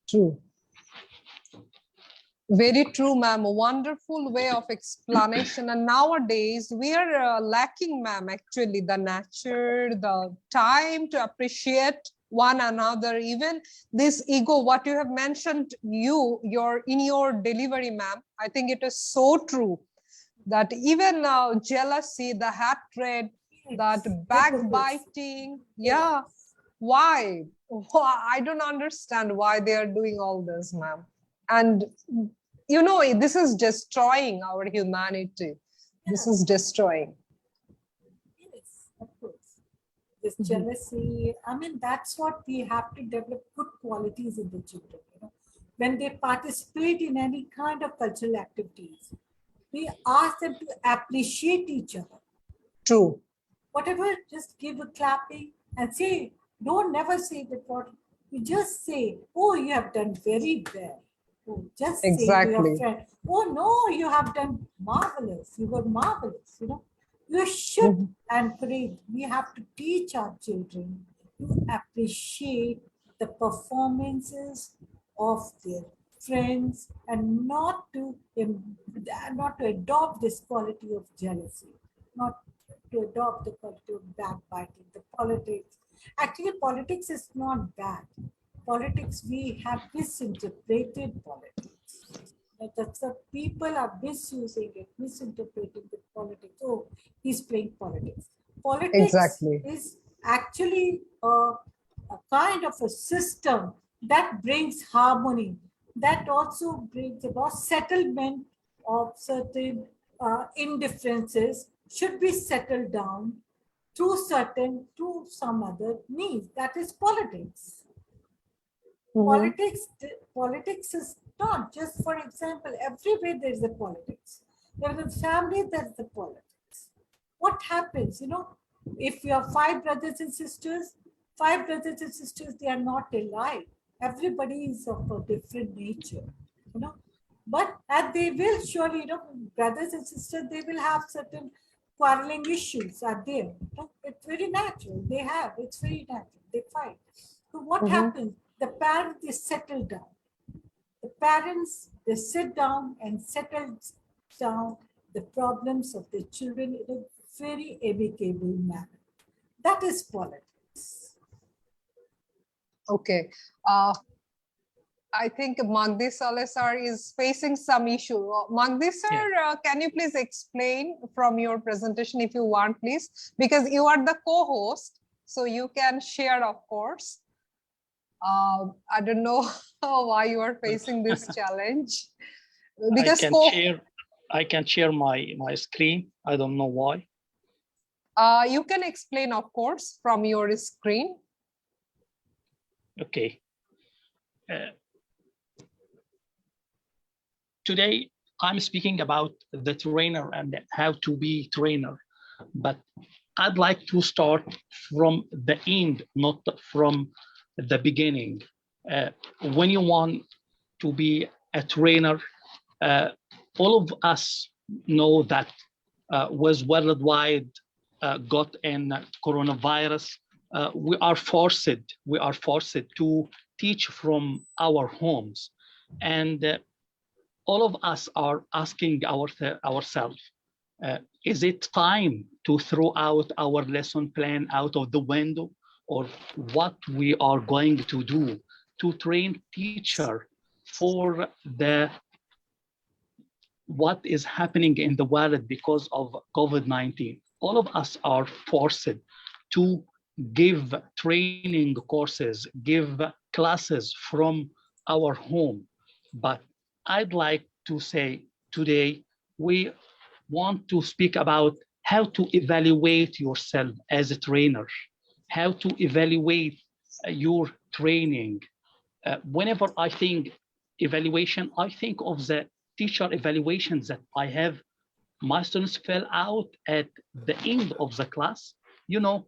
True. Very true, ma'am. A wonderful way of explanation. And nowadays, we are lacking, ma'am, actually, the nature, the time to appreciate one another. Even this ego, what you have mentioned, in your delivery, ma'am, I think it is so true that even jealousy, the hatred, that Yes, hypocrisy. backbiting, Yes. yeah, why? I don't understand why they are doing all this, ma'am. And this is destroying our humanity. This Yeah. is destroying. Yes, of course. This Mhm. jealousy, I mean, that's what we have to develop good qualities in the children. When they participate in any kind of cultural activities, we ask them to appreciate each other. True. Whatever, just give a clapping and say, don't never say that what you just say, oh, you have done very well. Oh, just say to your Exactly. friend, oh no, you have done marvelous. You were marvelous. You should Mhm. encourage. We have to teach our children to appreciate the performances of their friends and not to adopt this quality of jealousy, not to adopt the culture of backbiting, the politics. Actually, politics is not bad. Politics, we have misinterpreted politics. That's the people are misusing it, misinterpreting the politics. Oh, he's playing politics. Politics Exactly. is actually a kind of a system that brings harmony, that also brings about settlement of certain indifferences should be settled down to some other means. That is politics. Mhm. Politics is not just, for example, everywhere there is a politics. There is a family, there is a politics. What happens, if you have five brothers and sisters, they are not alike. Everybody is of a different nature, you know. But and they will surely, brothers and sisters, they will have certain quarreling issues are there. It's very natural. It's very natural. They fight. So what Mhm. happens? The parents, they settle down. The parents, they sit down and settle down the problems of the children in a very amicable manner. That is politics. Okay. Uh, I think Magdi Saleh sir is facing some issue. Magdi sir, can you please explain from your presentation if you want, please? Because you are the co-host, so you can share, of course. I don't know why you are facing this challenge. Because I can share my screen. I don't know why. You can explain, of course, from your screen. Okay. Today, I'm speaking about the trainer and how to be trainer, but I'd like to start from the end, not from the beginning. When you want to be a trainer, all of us know that with worldwide got in coronavirus, we are forced to teach from our homes, and all of us are asking ourselves, is it time to throw out our lesson plan out of the window, or what we are going to do to train teacher for what is happening in the world because of COVID-19? All of us are forced to give training courses, give classes from our home. But I'd like to say today, we want to speak about how to evaluate yourself as a trainer, how to evaluate your training. Whenever I think evaluation, I think of the teacher evaluations that I have. My students fill out at the end of the class. You know,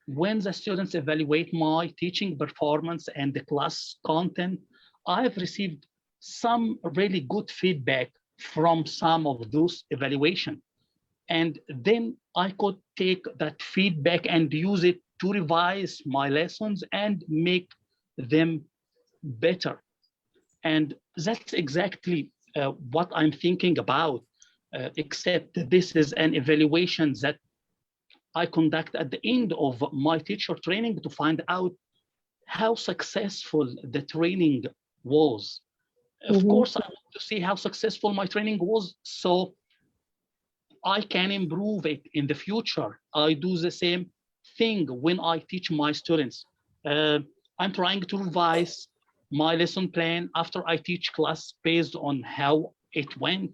when the students evaluate my teaching performance and the class content, I've received some really good feedback from some of those evaluations. And then I could take that feedback and use it to revise my lessons and make them better. And that's exactly what I'm thinking about, except this is an evaluation that I conduct at the end of my teacher training to find out how successful the training was. Of course, I want to see how successful my training was so I can improve it in the future. I do the same thing when I teach my students. I'm trying to revise my lesson plan after I teach class based on how it went.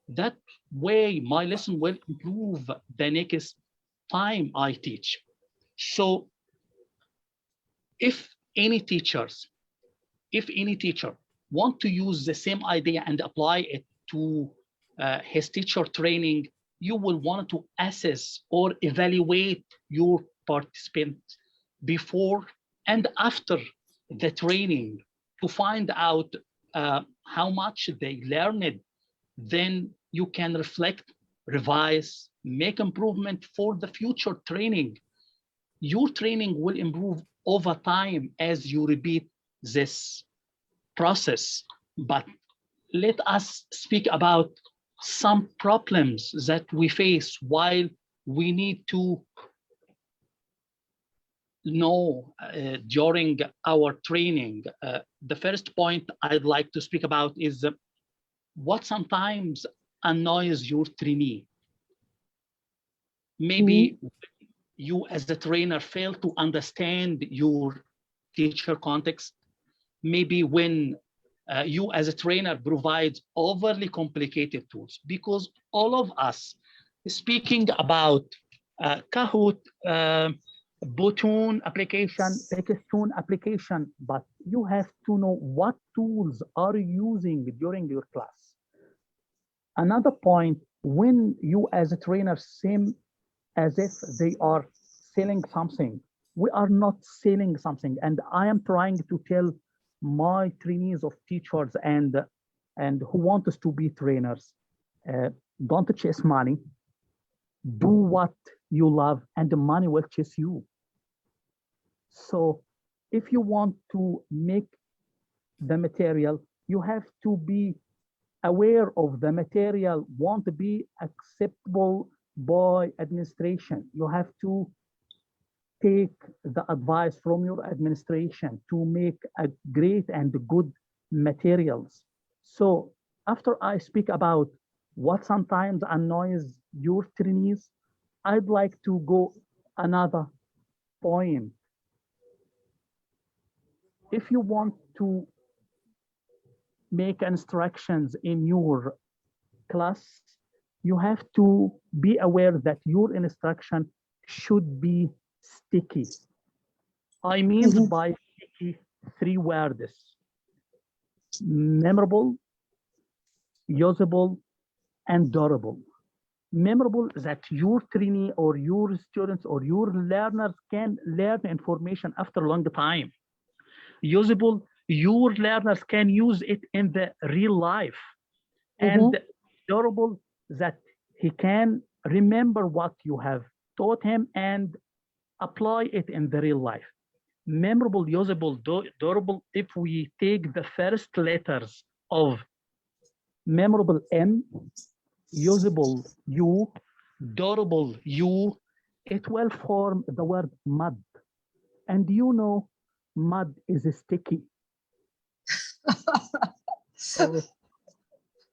That way, my lesson will improve the next time I teach. So if any teacher want to use the same idea and apply it to his teacher training, you will want to assess or evaluate your participants before and after the training to find out how much they learned. Then you can reflect, revise, make improvement for the future training. Your training will improve over time as you repeat this process. But let us speak about some problems that we face while we need to know during our training. The first point I'd like to speak about is what sometimes annoys your trainee. Maybe you as a trainer fail to understand your teacher context. Maybe when you as a trainer provides overly complicated tools, because all of us speaking about Kahoot, Button application, Pakistone application, but you have to know what tools are you using during your class. Another point, when you as a trainer seem as if they are selling something, we are not selling something. And I am trying to tell my trainees of teachers and who want us to be trainers, don't chase money, do what you love and the money will chase you. So if you want to make the material, you have to be aware of the material won't be acceptable by administration. You have to take the advice from your administration to make a great and good materials. So after I speak about what sometimes annoys your trainees, I'd like to go another point. If you want to make instructions in your class, you have to be aware that your instruction should be sticky. I mean by sticky, three words: memorable, usable, and durable. Memorable, that your trainee or your students or your learners can learn information after a long time. Usable, your learners can use it in the real life. And durable, that he can remember what you have taught him and apply it in the real life. Memorable, usable, durable, if we take the first letters of memorable M, usable U, durable U, it will form the word mud. And you know, mud is sticky. So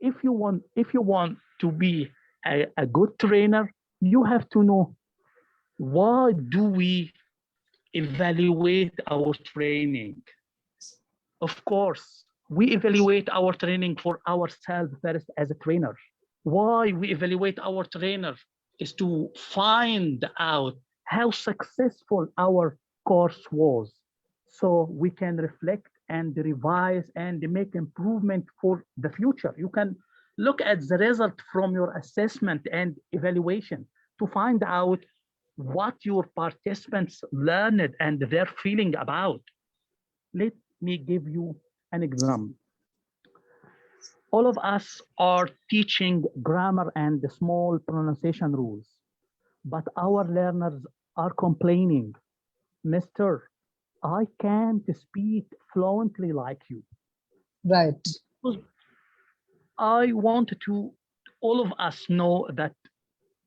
if you want to be a good trainer, you have to know, why do we evaluate our training? Of course, we evaluate our training for ourselves first as a trainer. Why we evaluate our trainer is to find out how successful our course was, so we can reflect and revise and make improvement for the future. You can look at the result from your assessment and evaluation to find out what your participants learned and their feeling about. Let me give you an example. All of us are teaching grammar and small pronunciation rules, but our learners are complaining, Mister, I can't speak fluently like you. Right. I want to all of us know that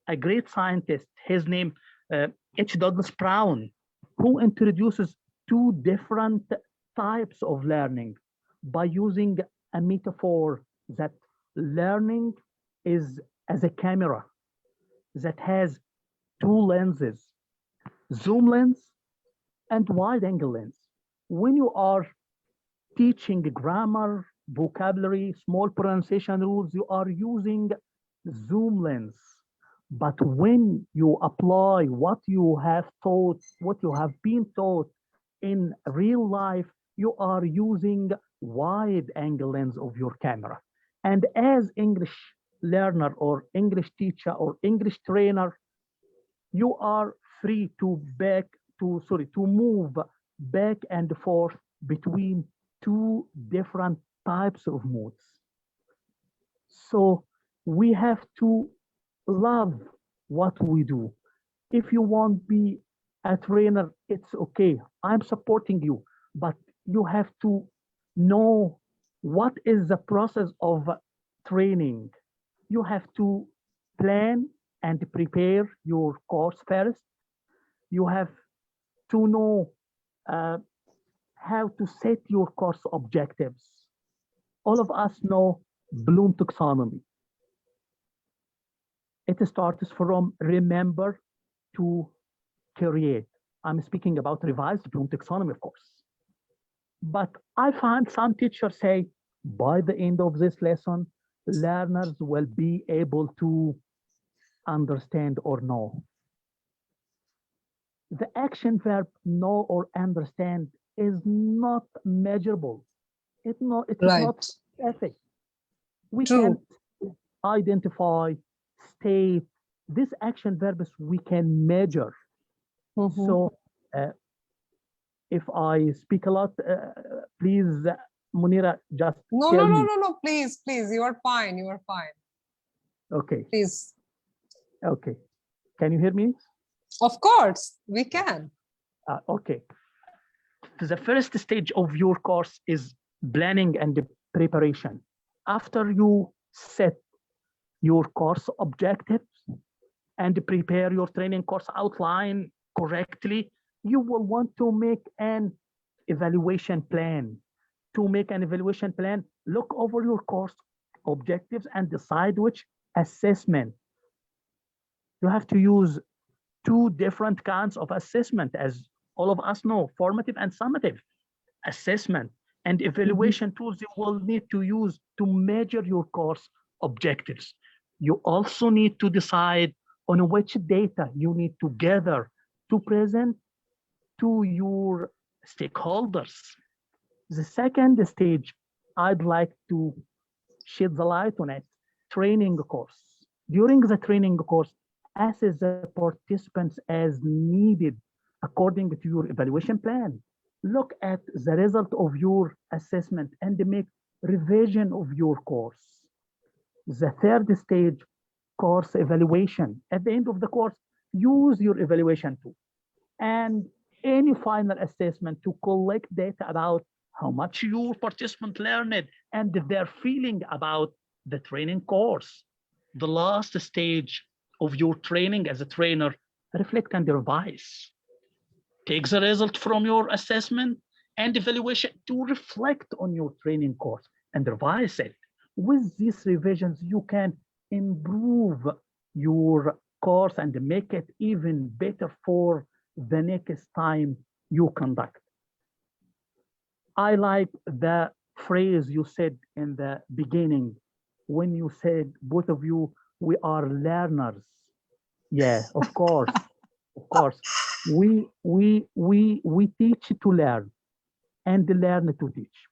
a great scientist, his name H. Douglas Brown, who introduces two different types of learning by using a metaphor that learning is as a camera that has two lenses, zoom lens and wide angle lens. When you are teaching grammar, vocabulary, small pronunciation rules, you are using zoom lens. But when you apply what you have taught, what you have been taught in real life, you are using wide angle lens of your camera. And as English learner or English teacher or English trainer, you are free to move back and forth between two different types of modes. So we have to love what we do. If you want to be a trainer, it's okay. I'm supporting you, but you have to know what is the process of training. You have to plan and prepare your course first. You have to know how to set your course objectives. All of us know Bloom taxonomy. It starts from remember to create. I'm speaking about revised Bloom taxonomy, of course. But I find some teachers say, by the end of this lesson, learners will be able to understand or know. The action verb know or understand is not measurable. It's not specific. We can identify, state. These action verbs we can measure. So if I speak a lot, please, Munira, just tell me. No, please, you are fine, Okay. Please. Okay. Can you hear me? Of course, we can. Okay. The first stage of your course is planning and preparation. After you set your course objectives and prepare your training course outline correctly, you will want to make an evaluation plan to make an evaluation plan, look over your course objectives and decide which assessment. You have to use two different kinds of assessment, as all of us know, formative and summative assessment, and evaluation tools you will need to use to measure your course objectives. You also need to decide on which data you need to gather to present to your stakeholders. The second stage, I'd like to shed the light on it, training course. During the training course, assess the participants as needed according to your evaluation plan. Look at the result of your assessment and make revision of your course. The third stage, course evaluation. At the end of the course, use your evaluation tool and any final assessment to collect data about how much your participant learned and their feeling about the training course. The last stage of your training as a trainer, reflect and revise. Take the result from your assessment and evaluation to reflect on your training course and revise it. With these revisions, you can improve your course and make it even better for the next time you conduct. I like the phrase you said in the beginning when you said, both of you, we are learners. Yeah, of course, of course. We teach to learn and learn to teach.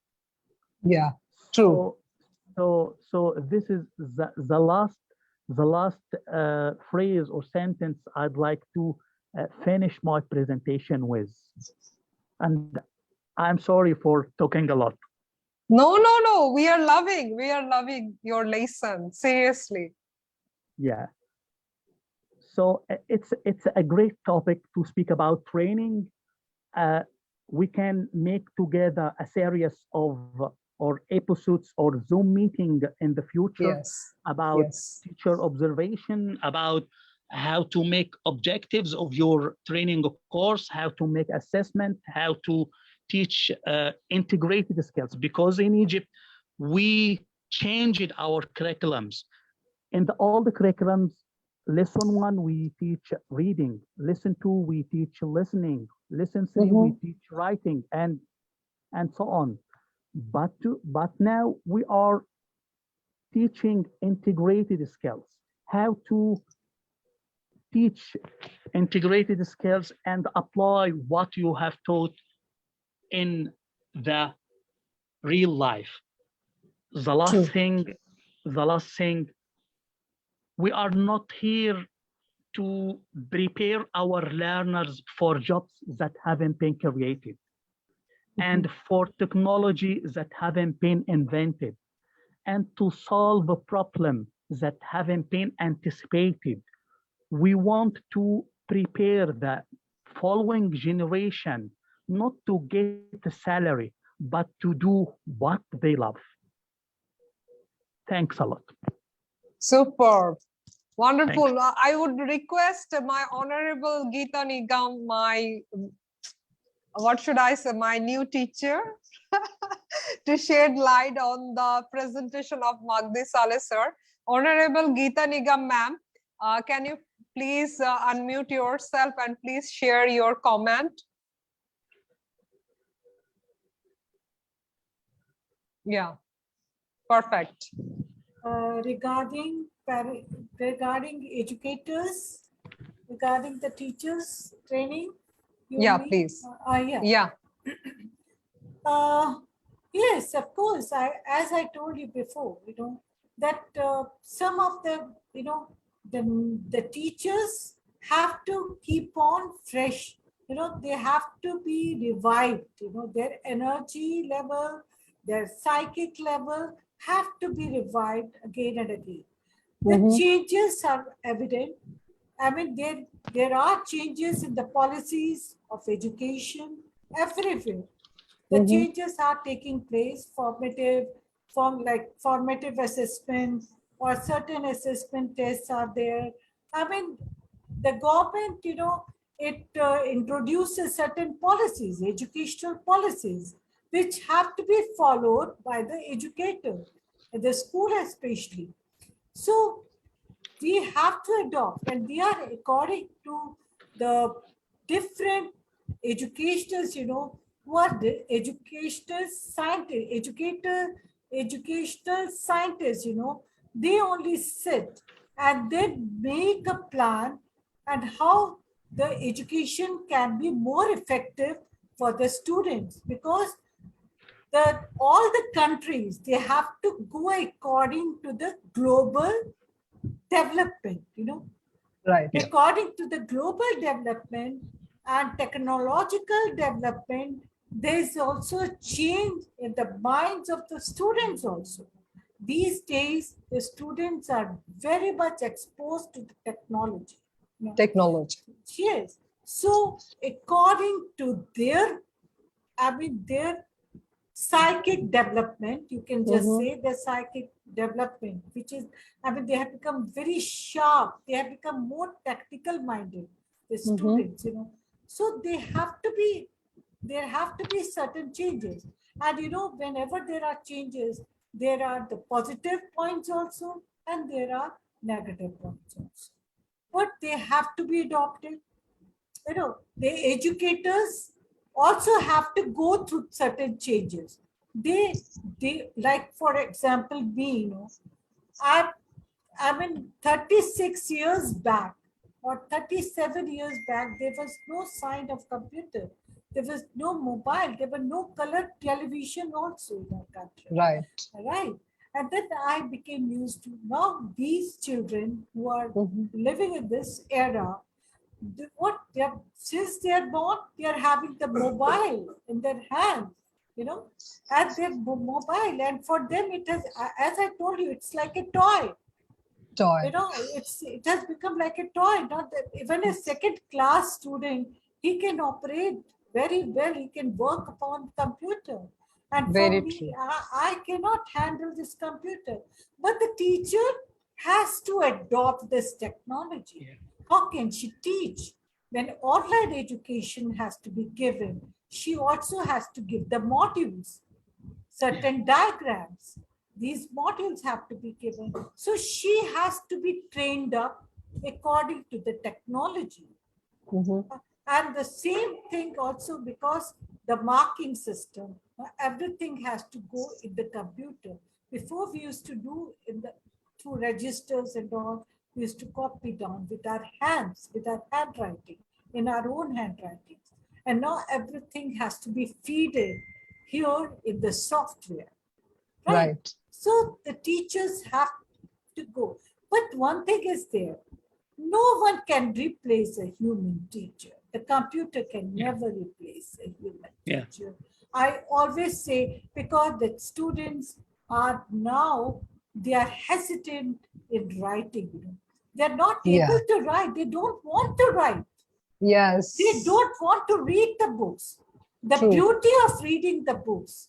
Yeah, true. So this is the last phrase or sentence I'd like to finish my presentation with. And I'm sorry for talking a lot. No. We are loving your lesson. Seriously. Yeah. So it's a great topic to speak about training. We can make together a series of or episodes or Zoom meeting in the future about teacher observation, about how to make objectives of your training course, how to make assessment, how to teach integrated skills. Because in Egypt, we changed our curriculums. In all the curriculums, lesson 1, we teach reading. Lesson 2, we teach listening. Lesson 3, we teach writing, and so on. But now we are teaching integrated skills, how to teach integrated skills and apply what you have taught in the real life. The last thing, we are not here to prepare our learners for jobs that haven't been created and for technology that haven't been invented, and to solve a problem that haven't been anticipated. We want to prepare the following generation not to get a salary, but to do what they love. Thanks a lot. Superb. Wonderful. Thanks. I would request my Honorable Geeta Nigam, my new teacher, to shed light on the presentation of Magdi Saleh sir. Honorable Geeta Nigam ma'am, can you please unmute yourself and please share your comment? Yeah, perfect. Regarding educators, regarding the teachers training. Please. Yes, of course. As I told you before, that some of the the teachers have to keep on fresh. They have to be revived. Their energy level, their psychic level have to be revived again and again. The changes are evident. I mean, there are changes in the policies of education everywhere. The changes are taking place, formative assessment or certain assessment tests are there. I mean, the government, it introduces certain policies, educational policies, which have to be followed by the educator, the school especially. So we have to adopt, and we are according to the different educators, who are the educational scientists, educational scientists, they only sit and they make a plan and how the education can be more effective for the students, because all the countries, they have to go according to the global development, Right. according to the global development and technological development. There's also a change in the minds of the students also. These days, the students are very much exposed to the technology. Technology. Yes. So according to their psychic development, you can just say the psychic development, which is, they have become very sharp. They have become more tactical minded, the students, So there have to be certain changes. And, whenever there are changes, there are the positive points also, and there are negative points also. But they have to be adopted. The educators also have to go through certain changes. They like, for example, me, I 36 years back or 37 years back, there was no sign of computer. There was no mobile. There were no color television also in our country. Right. Right. And then I became used to, now these children who are living in this era, since they are born, they are having the mobile in their hand, at their mobile. And for them, it has, as I told you, it's like a toy. Toy. It has become like a toy. Not that even a second class student, he can operate very well. He can work upon computer. And Very for me, true. I cannot handle this computer. But the teacher has to adopt this technology. Yeah. How can she teach? When online education has to be given, she also has to give the modules, certain diagrams. These modules have to be given. So she has to be trained up according to the technology. And the same thing also, because the marking system, everything has to go in the computer. Before, we used to do through registers and all, we used to copy down with our hands, with our handwriting, in our own handwriting. And now everything has to be fed here in the software. Right. So the teachers have to go. But one thing is there, no one can replace a human teacher. The computer can never replace a human teacher. I always say, because the students are now, they are hesitant in writing. They're not able to write. They don't want to write. Yes. They don't want to read the books. The True. beauty of reading the books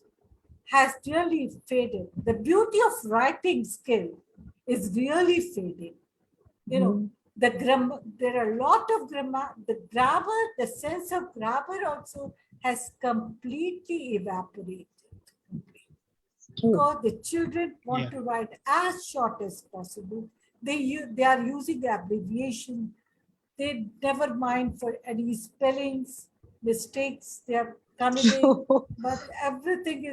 has really faded. The beauty of writing skill is really fading. The grammar, there are a lot of grammar, the sense of grammar also has completely evaporated. Because the children want to write as short as possible. They are using abbreviation. They never mind for any spellings, mistakes they are committing, but everything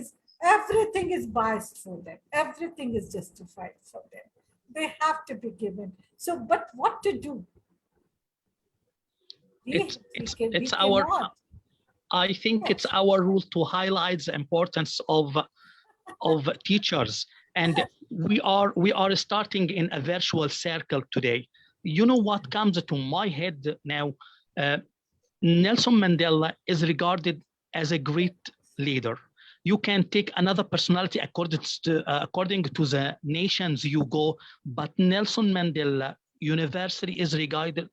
is biased for them. Everything is justified for them. They have to be given. So, but what to do? I think it's our role to highlight the importance of teachers, and we are starting in a virtual circle today. You know what comes to my head now? Nelson Mandela is regarded as a great leader. You can take another personality according to the nations you go, but Nelson Mandela University is regarded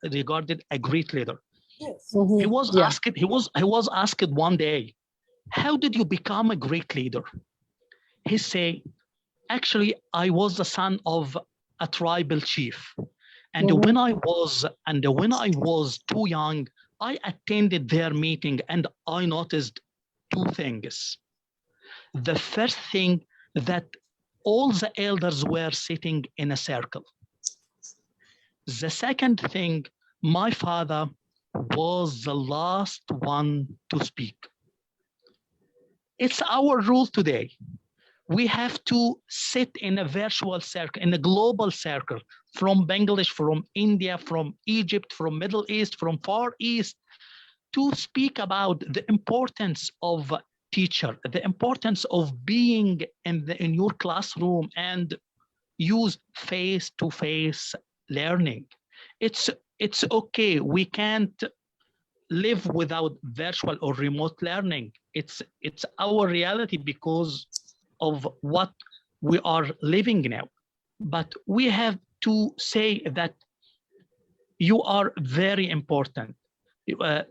a great leader. Yes. He was asked one day, how did you become a great leader? He said, actually, I was the son of a tribal chief. And when I was too young, I attended their meeting and I noticed two things. the first thing that all the elders were sitting in a circle. The second thing, my father was the last one to speak. It's our rule today. We have to sit in a virtual circle, in a global circle, from Bangladesh, from India, from Egypt, from Middle East, from Far East, to speak about the importance of teacher, the importance of being in your classroom and use face-to-face learning. It's okay. We can't live without virtual or remote learning. It's our reality because of what we are living now. But we have to say that you are very important.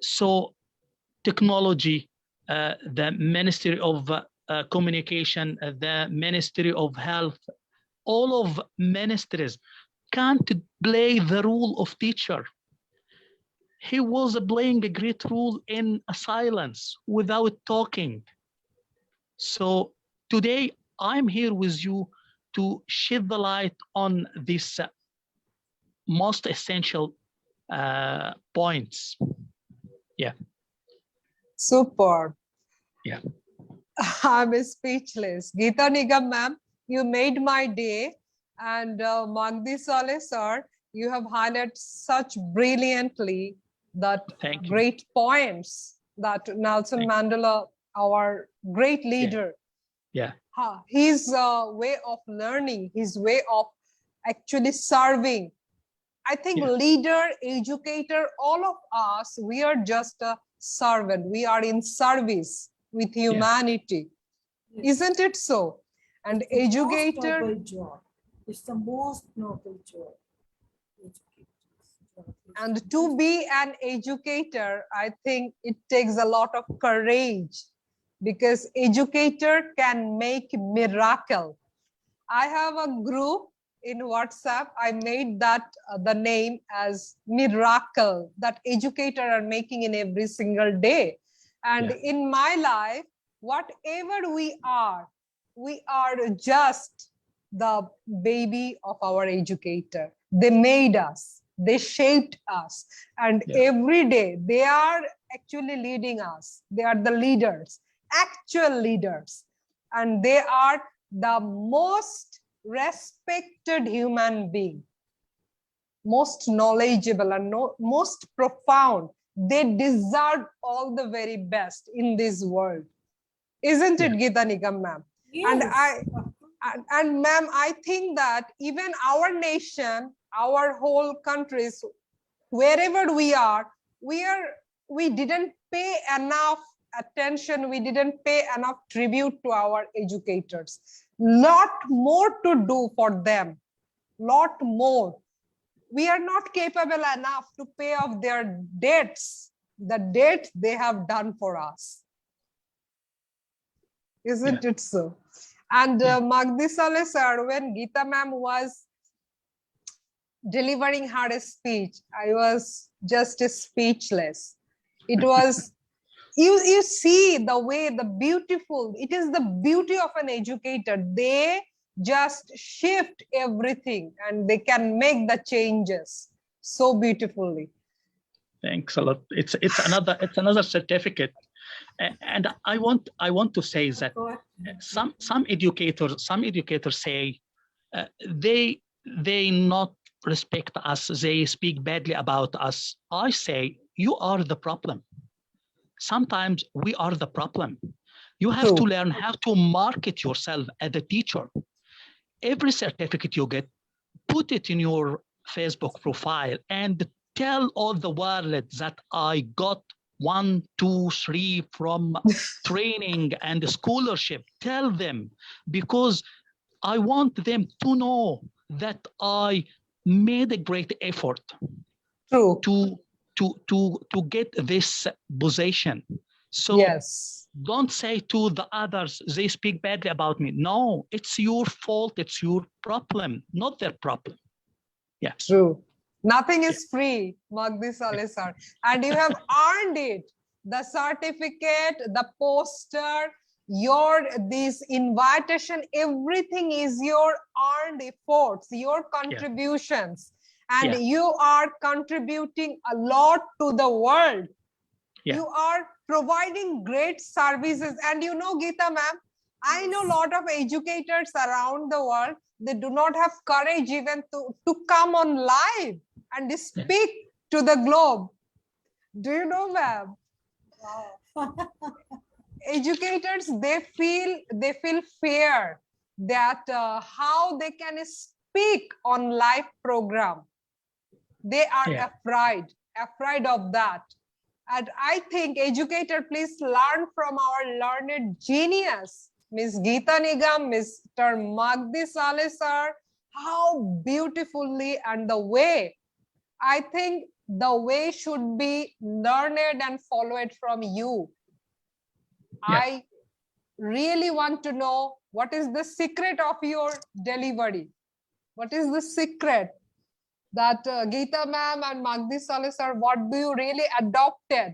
So technology, the Ministry of Communication, the Ministry of Health, all of ministries can't play the role of teacher. He was playing a great role in silence without talking. So today I'm here with you to shed the light on these most essential points. Yeah. Super. Yeah. I'm speechless. Geeta Nigam ma'am, you made my day. And Magdi Saleh sir, you have highlighted such brilliantly that great points that Nelson Mandela, our great leader, his way of learning, his way of actually serving. I think leader, educator, all of us, we are just a servant. We are in service with humanity. Isn't it so? And it's educator. the most noble job. It's the most noble job. And to be an educator, I think it takes a lot of courage, because educator can make miracle. I have a group in WhatsApp. I made that the name as miracle that educator are making in every single day. And in my life, whatever we are just the baby of our educator. They made us, they shaped us, and every day they are actually leading us. They are the leaders, actual leaders, and they are the most respected human being, most knowledgeable and most profound. They deserve all the very best in this world. Isn't it, Geeta Nigam ma'am? Yes. And ma'am, I think that even our nation, our whole countries, wherever we didn't pay enough attention, we didn't pay enough tribute to our educators. Lot more to do for them, lot more. We are not capable enough to pay off their debts, the debt they have done for us. Isn't it so? And Magdi Saleh sir, when Geeta ma'am was delivering her speech, I was just speechless. It was, you see the way, it is the beauty of an educator. They just shift everything and they can make the changes so beautifully. Thanks a lot. It's another certificate. And I want to say that some educators say they not respect us, they speak badly about us. I say you are the problem. Sometimes we are the problem. You have to learn how to market yourself as a teacher. Every certificate you get, put it in your Facebook profile and tell all the world that I got 1, 2, 3 from training and scholarship. Tell them, because I want them to know that I made a great effort to get this position. So don't say to the others, they speak badly about me. No, it's your fault, it's your problem, not their problem. Yeah. True. Nothing is free, Magdi Saleh sir. And you have earned it. The certificate, the poster, this invitation, everything is your earned efforts, your contributions, and you are contributing a lot to the world. You are providing great services. And you know, Geeta ma'am, I know a lot of educators around the world, they do not have courage even to come on live and speak to the globe. Do you know, ma'am? Wow. Educators, they feel fear that how they can speak on live program. They are afraid of that. And I think educator, please learn from our learned genius, Miss Geeta Nigam, Mr. Magdi Saleh sir, how beautifully, and the way, I think the way should be learned and followed from you. I really want to know what is the secret of your delivery. What is the secret that Geeta ma'am and Magdi Saleh sir, what do you really adopted?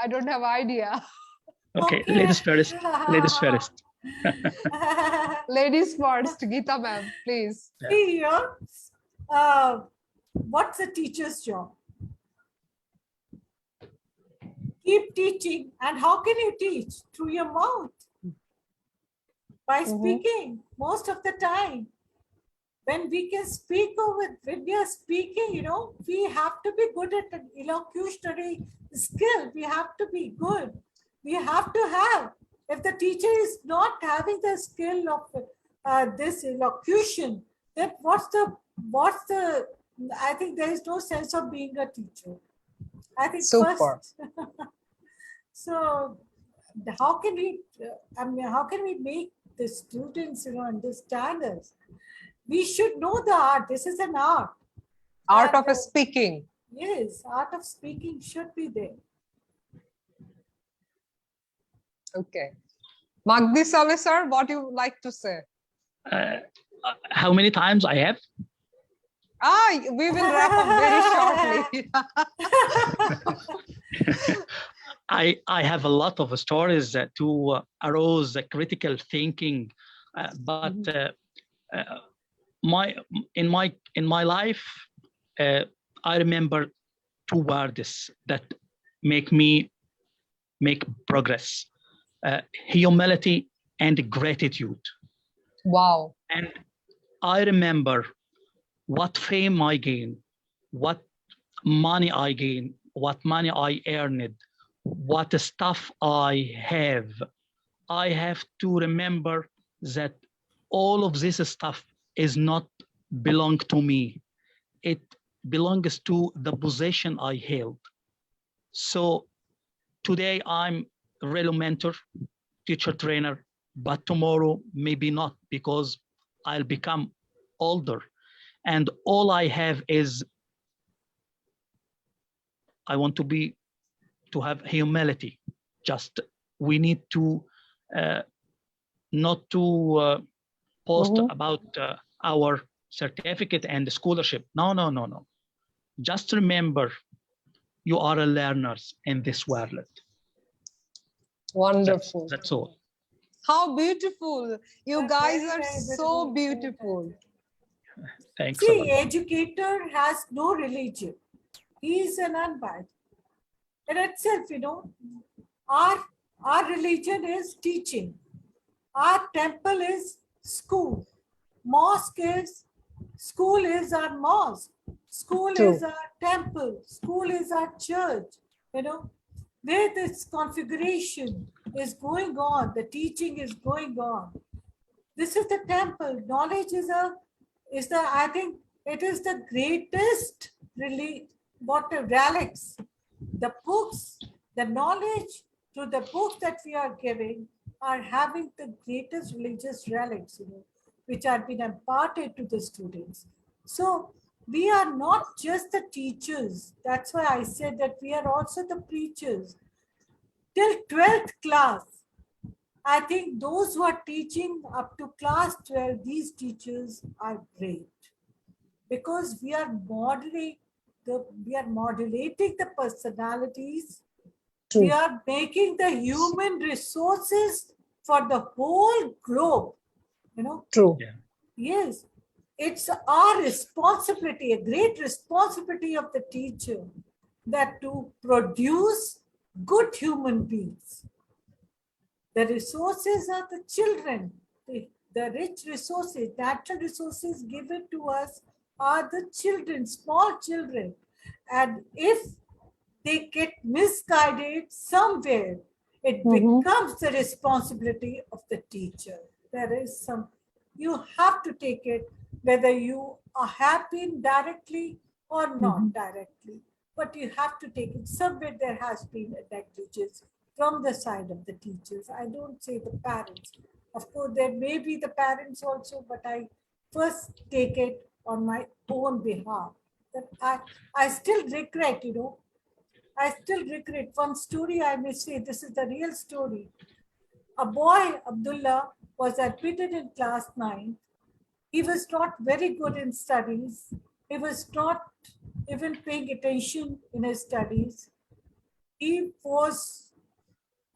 I don't have idea. Okay, ladies first. Ladies first. Ladies first, Geeta ma'am, please. See, what's a teacher's job? Keep teaching. And how can you teach? Through your mouth. By speaking most of the time. When we can speak when we are speaking, you know, we have to be good at an elocutionary skill. We have to be good. We have to have. If the teacher is not having the skill of this elocution, then what's the, I think there is no sense of being a teacher. I think Super. First, so how can we, how can we make the students, you know, understand us? We should know the art. This is an art. Art of speaking. Yes, art of speaking should be there. Okay. Magdi Saleh sir, what do you like to say? How many times I have? We will wrap up very shortly. I have a lot of stories to arouse critical thinking, but in my life, I remember two words that make me make progress: humility and gratitude. Wow. And I remember what fame I gain, what money I gain, what money I earned, what stuff I have. I have to remember that all of this stuff is not belong to me. It belongs to the position I held. So today I'm a real mentor, teacher trainer, but tomorrow maybe not, because I'll become older. And all I have is I want to have humility. Just we need to not to post about our certificate and scholarship. No. Just remember, you are a learners in this world. Wonderful. That's all. How beautiful. You guys are so beautiful. Thanks. See, educator has no religion. He is an unbiased. In itself, you know, our religion is teaching. Our temple is school. School is our mosque. School is our temple. School is our church. You know, where this configuration is going on, the teaching is going on. This is the temple. Knowledge I think it is the greatest relics. The books, the knowledge through the books that we are giving are having the greatest religious relics, you know, which are been imparted to the students. So we are not just the teachers. That's why I said that we are also the preachers. Till 12th class, I think those who are teaching up to class 12, these teachers are great, because we are modulating the personalities We True. are making the human resources for the whole globe, you know. True. Yeah. Yes, it's our responsibility, a great responsibility of the teacher, that to produce good human beings. The resources are the children. The rich resources, natural resources given to us are the children, small children. And if they get misguided somewhere, it Mhm. becomes the responsibility of the teacher. There is some, you have to take it, whether you are happy directly or not Mhm. directly, but you have to take it. Somewhere there has been a negligence from the side of the teachers. I don't say the parents. Of course, there may be the parents also, but I first take it on my own behalf. That I still regret, you know, I still regret one story. I may say this is the real story. A boy, Abdullah, was admitted in class 9. He was not very good in studies. He was not even paying attention in his studies. He was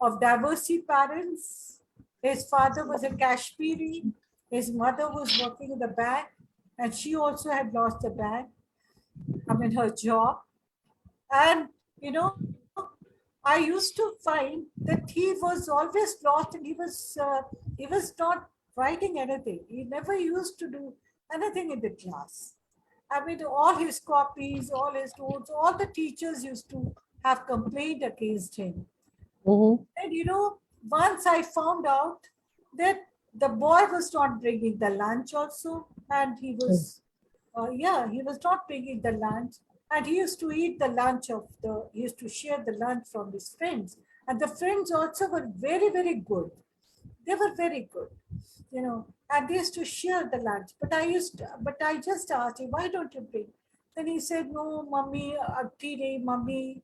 of divorcee parents. His father was a Kashmiri. His mother was working in the bank, and she also had lost the bank. I mean, her job. And, you know, I used to find that he was always lost, and he was not writing anything. He never used to do anything in the class. I mean, all his copies, all his notes, all the teachers used to have complained against him. Mhm. And you know, once I found out that the boy was not bringing the lunch also, and he was not bringing the lunch, and he used to eat the lunch he used to share the lunch from his friends, and the friends also were very, very good. They were very good, you know, and they used to share the lunch. But I just asked him, why don't you bring? Then he said, no, mummy, today mummy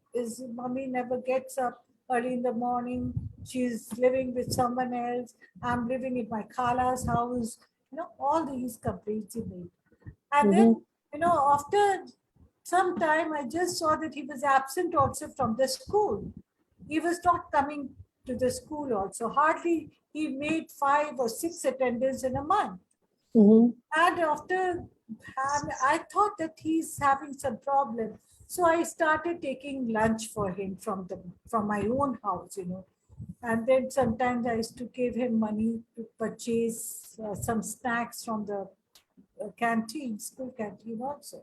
never gets up early in the morning. She's living with someone else. I'm living in my khala's house. You know, all these complaints he made. And then, Mhm. you know, after some time, I just saw that he was absent also from the school. He was not coming to the school also. Hardly he made 5 or 6 attendance in a month. Mhm. And after, I thought that he's having some problem. So I started taking lunch for him from my own house, you know. And then sometimes I used to give him money to purchase some snacks from the canteen, school canteen also.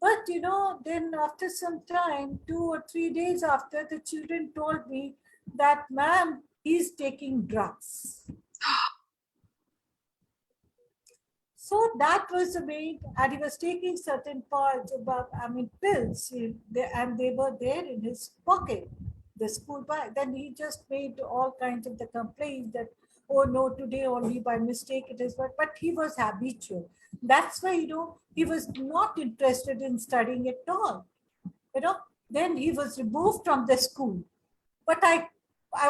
But you know, then after some time, 2 or 3 days after, the children told me that, ma'am, he's taking drugs. So that was the main, and he was taking certain parts about, I mean, pills, and they were there in his pocket, the school bag. Then he just made all kinds of the complaints that, oh no, today only by mistake it is, but he was habitual. That's why, you know, he was not interested in studying at all. You know, then he was removed from the school. But I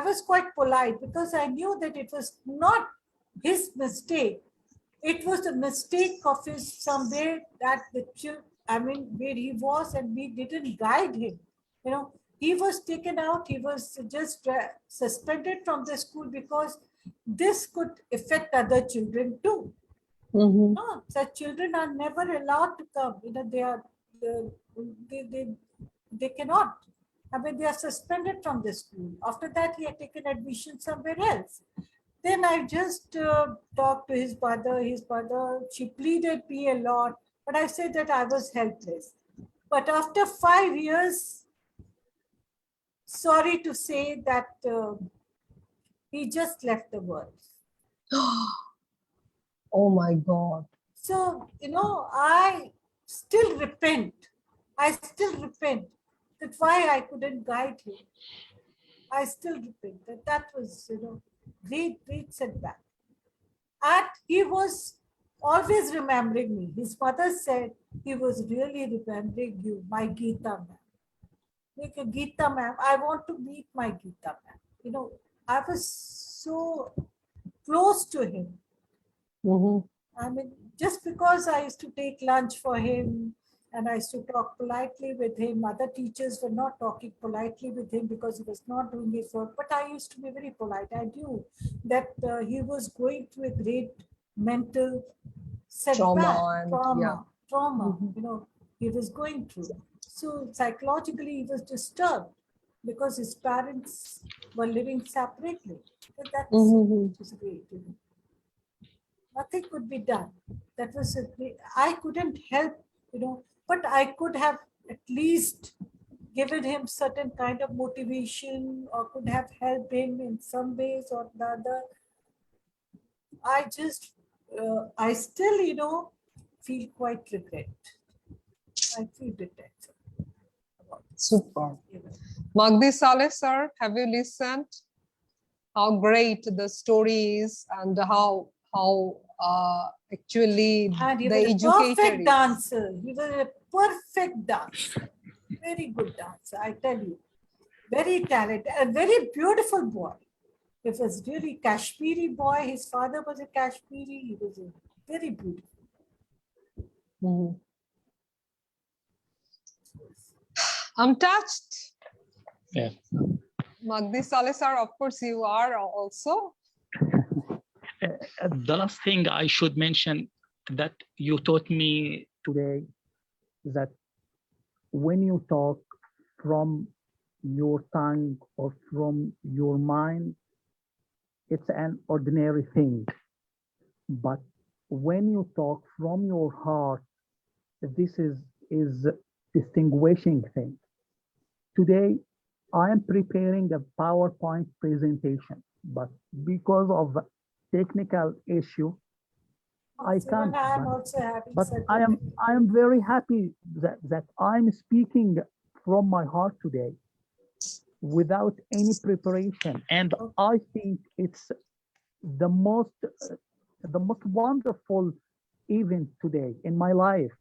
was quite polite because I knew that it was not his mistake. It was the mistake of his somewhere that I mean, where he was, and we didn't guide him. You know, he was taken out. He was just suspended from the school because this could affect other children too. Mhm. No, such children are never allowed to come. You know, uh, they, they, they cannot. I mean, they are suspended from the school. After that, he had taken admission somewhere else. Then I just talked to his mother. His mother, she pleaded me a lot, but I said that I was helpless. But after 5 years, sorry to say that he just left the world. Oh my God. So, you know, I still repent. I still repent that why I couldn't guide him. I still repent that was, you know, great, great setback. And he was always remembering me. His mother said he was really remembering you, my Geeta ma'am. Like a Geeta ma'am, I want to meet my Geeta ma'am. You know, I was so close to him. Mhm. I mean, just because I used to take lunch for him, and I used to talk politely with him. Other teachers were not talking politely with him because he was not doing his work, but I used to be very polite. I knew that he was going through a great mental setback, Trauma and yeah. trauma, Mhm. you know, he was going through. So psychologically, he was disturbed because his parents were living separately. So that's Mhm. was great. You know. Nothing could be done. That was a great, I couldn't help, you know, but I could have at least given him certain kind of motivation or could have helped him in some ways or the other. I just, I still, you know, feel quite regret. I feel regret about this. Super. You know. Magdi Saleh, sir, have you listened? How great the story is and how actually And he the was a educator perfect is. dancer. He was a perfect dancer. Very good dancer, I tell you. Very talented, a very beautiful boy. He was really Kashmiri boy. His father was a Kashmiri. He was a very beautiful. Mhm. I'm touched. Yeah. Magdi Saleh, sir, of course you are also. The last thing I should mention that you taught me today, that when you talk from your tongue or from your mind, it's an ordinary thing. But when you talk from your heart, this is distinguishing thing. Today, I am preparing a PowerPoint presentation, but because of technical issue, I So can't. I'm also having But certain. I am very happy that I'm speaking from my heart today without any preparation. And I think it's the most wonderful event today in my life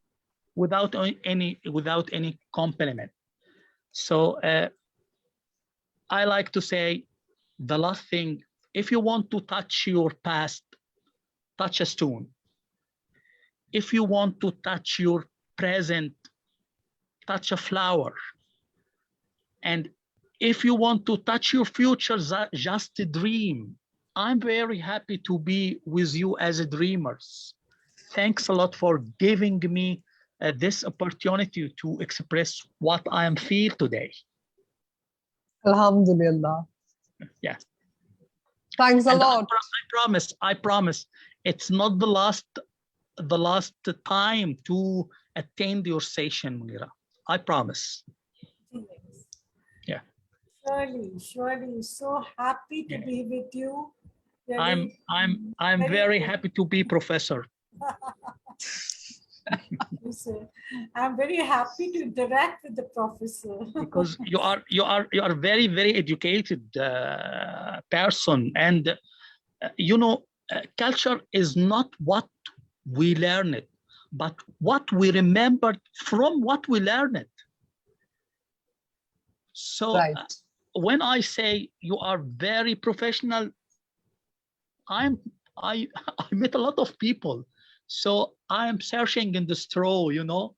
without any compliment. So I like to say the last thing, if you want to touch your past, touch a stone. If you want to touch your present, touch a flower. And if you want to touch your future, just dream. I'm very happy to be with you as dreamers. Thanks a lot for giving me this opportunity to express what I am feel today. Alhamdulillah. Yeah. Thanks a And lot. I promise, it's not the last time to attend your session, Munira. I promise. Yeah. Surely. So happy to be with you. Really, I'm very happy to be professor. I'm very happy to interact with the professor. Because you are very, very educated person, and you know, culture is not what we learn it, but what we remembered from what we learned. So Right. when I say you are very professional, I met a lot of people, so I am searching in the straw, you know.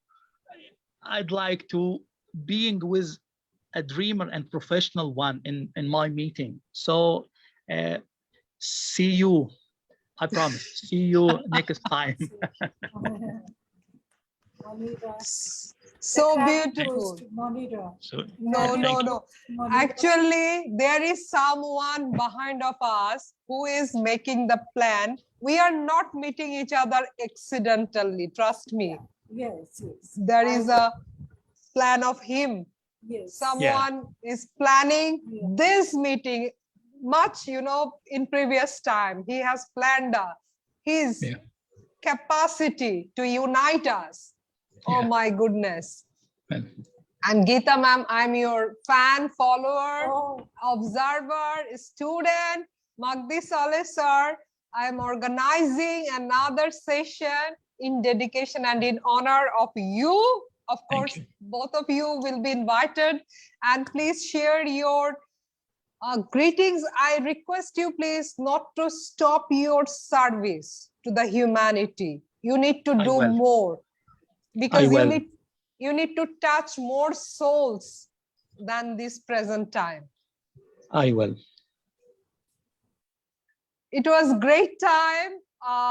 I'd like to being with a dreamer and professional one in my meeting. So see you, I promise, see you next time. So beautiful. So, No. Actually, there is someone behind of us who is making the plan. We are not meeting each other accidentally. Trust me. Yes. There is a plan of him. Yes. Someone is planning this meeting much, you know, in previous time. He has planned his capacity to unite us. Oh my goodness. And Geeta ma'am, I'm your fan, follower, observer, student. Magdi Saleh sir, I'm organizing another session in dedication and in honor of you. Of course, both of you will be invited, and please share your greetings. I request you please not to stop your service to the humanity. You need to do more, because you need You need to touch more souls than this present time. I will. It was great time.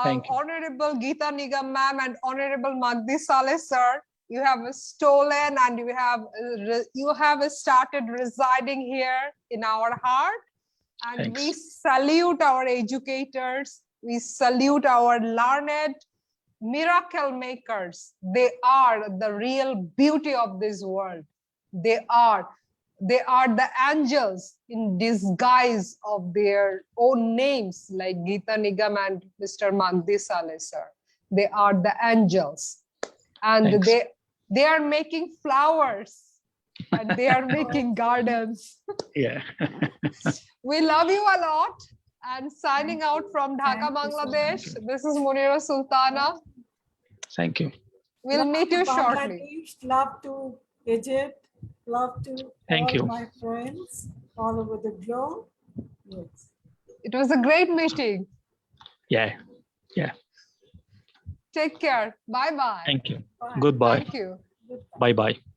Thank you. Honorable Geeta Nigam ma'am and Honorable Magdi Saleh sir, you have stolen and you have started residing here in our heart. And we Thanks. salute our educators. We salute our learned miracle makers. They are the real beauty of this world. They are the angels in disguise of their own names, like Geeta Nigam and Mr. Magdi Saleh sir. They are the angels, and Thanks. they are making flowers and they are making gardens. Yeah. We love you a lot. And signing out from Dhaka, Thank you so Bangladesh. much. This is Munira Sultana. Thank you. We'll meet you shortly. Bangladesh, love to Egypt, love to Thank all you. my friends all over the globe. Yes. It was a great meeting. Yeah. Take care. Bye-bye. Thank you. Bye. Goodbye. Thank you. Goodbye. Bye-bye.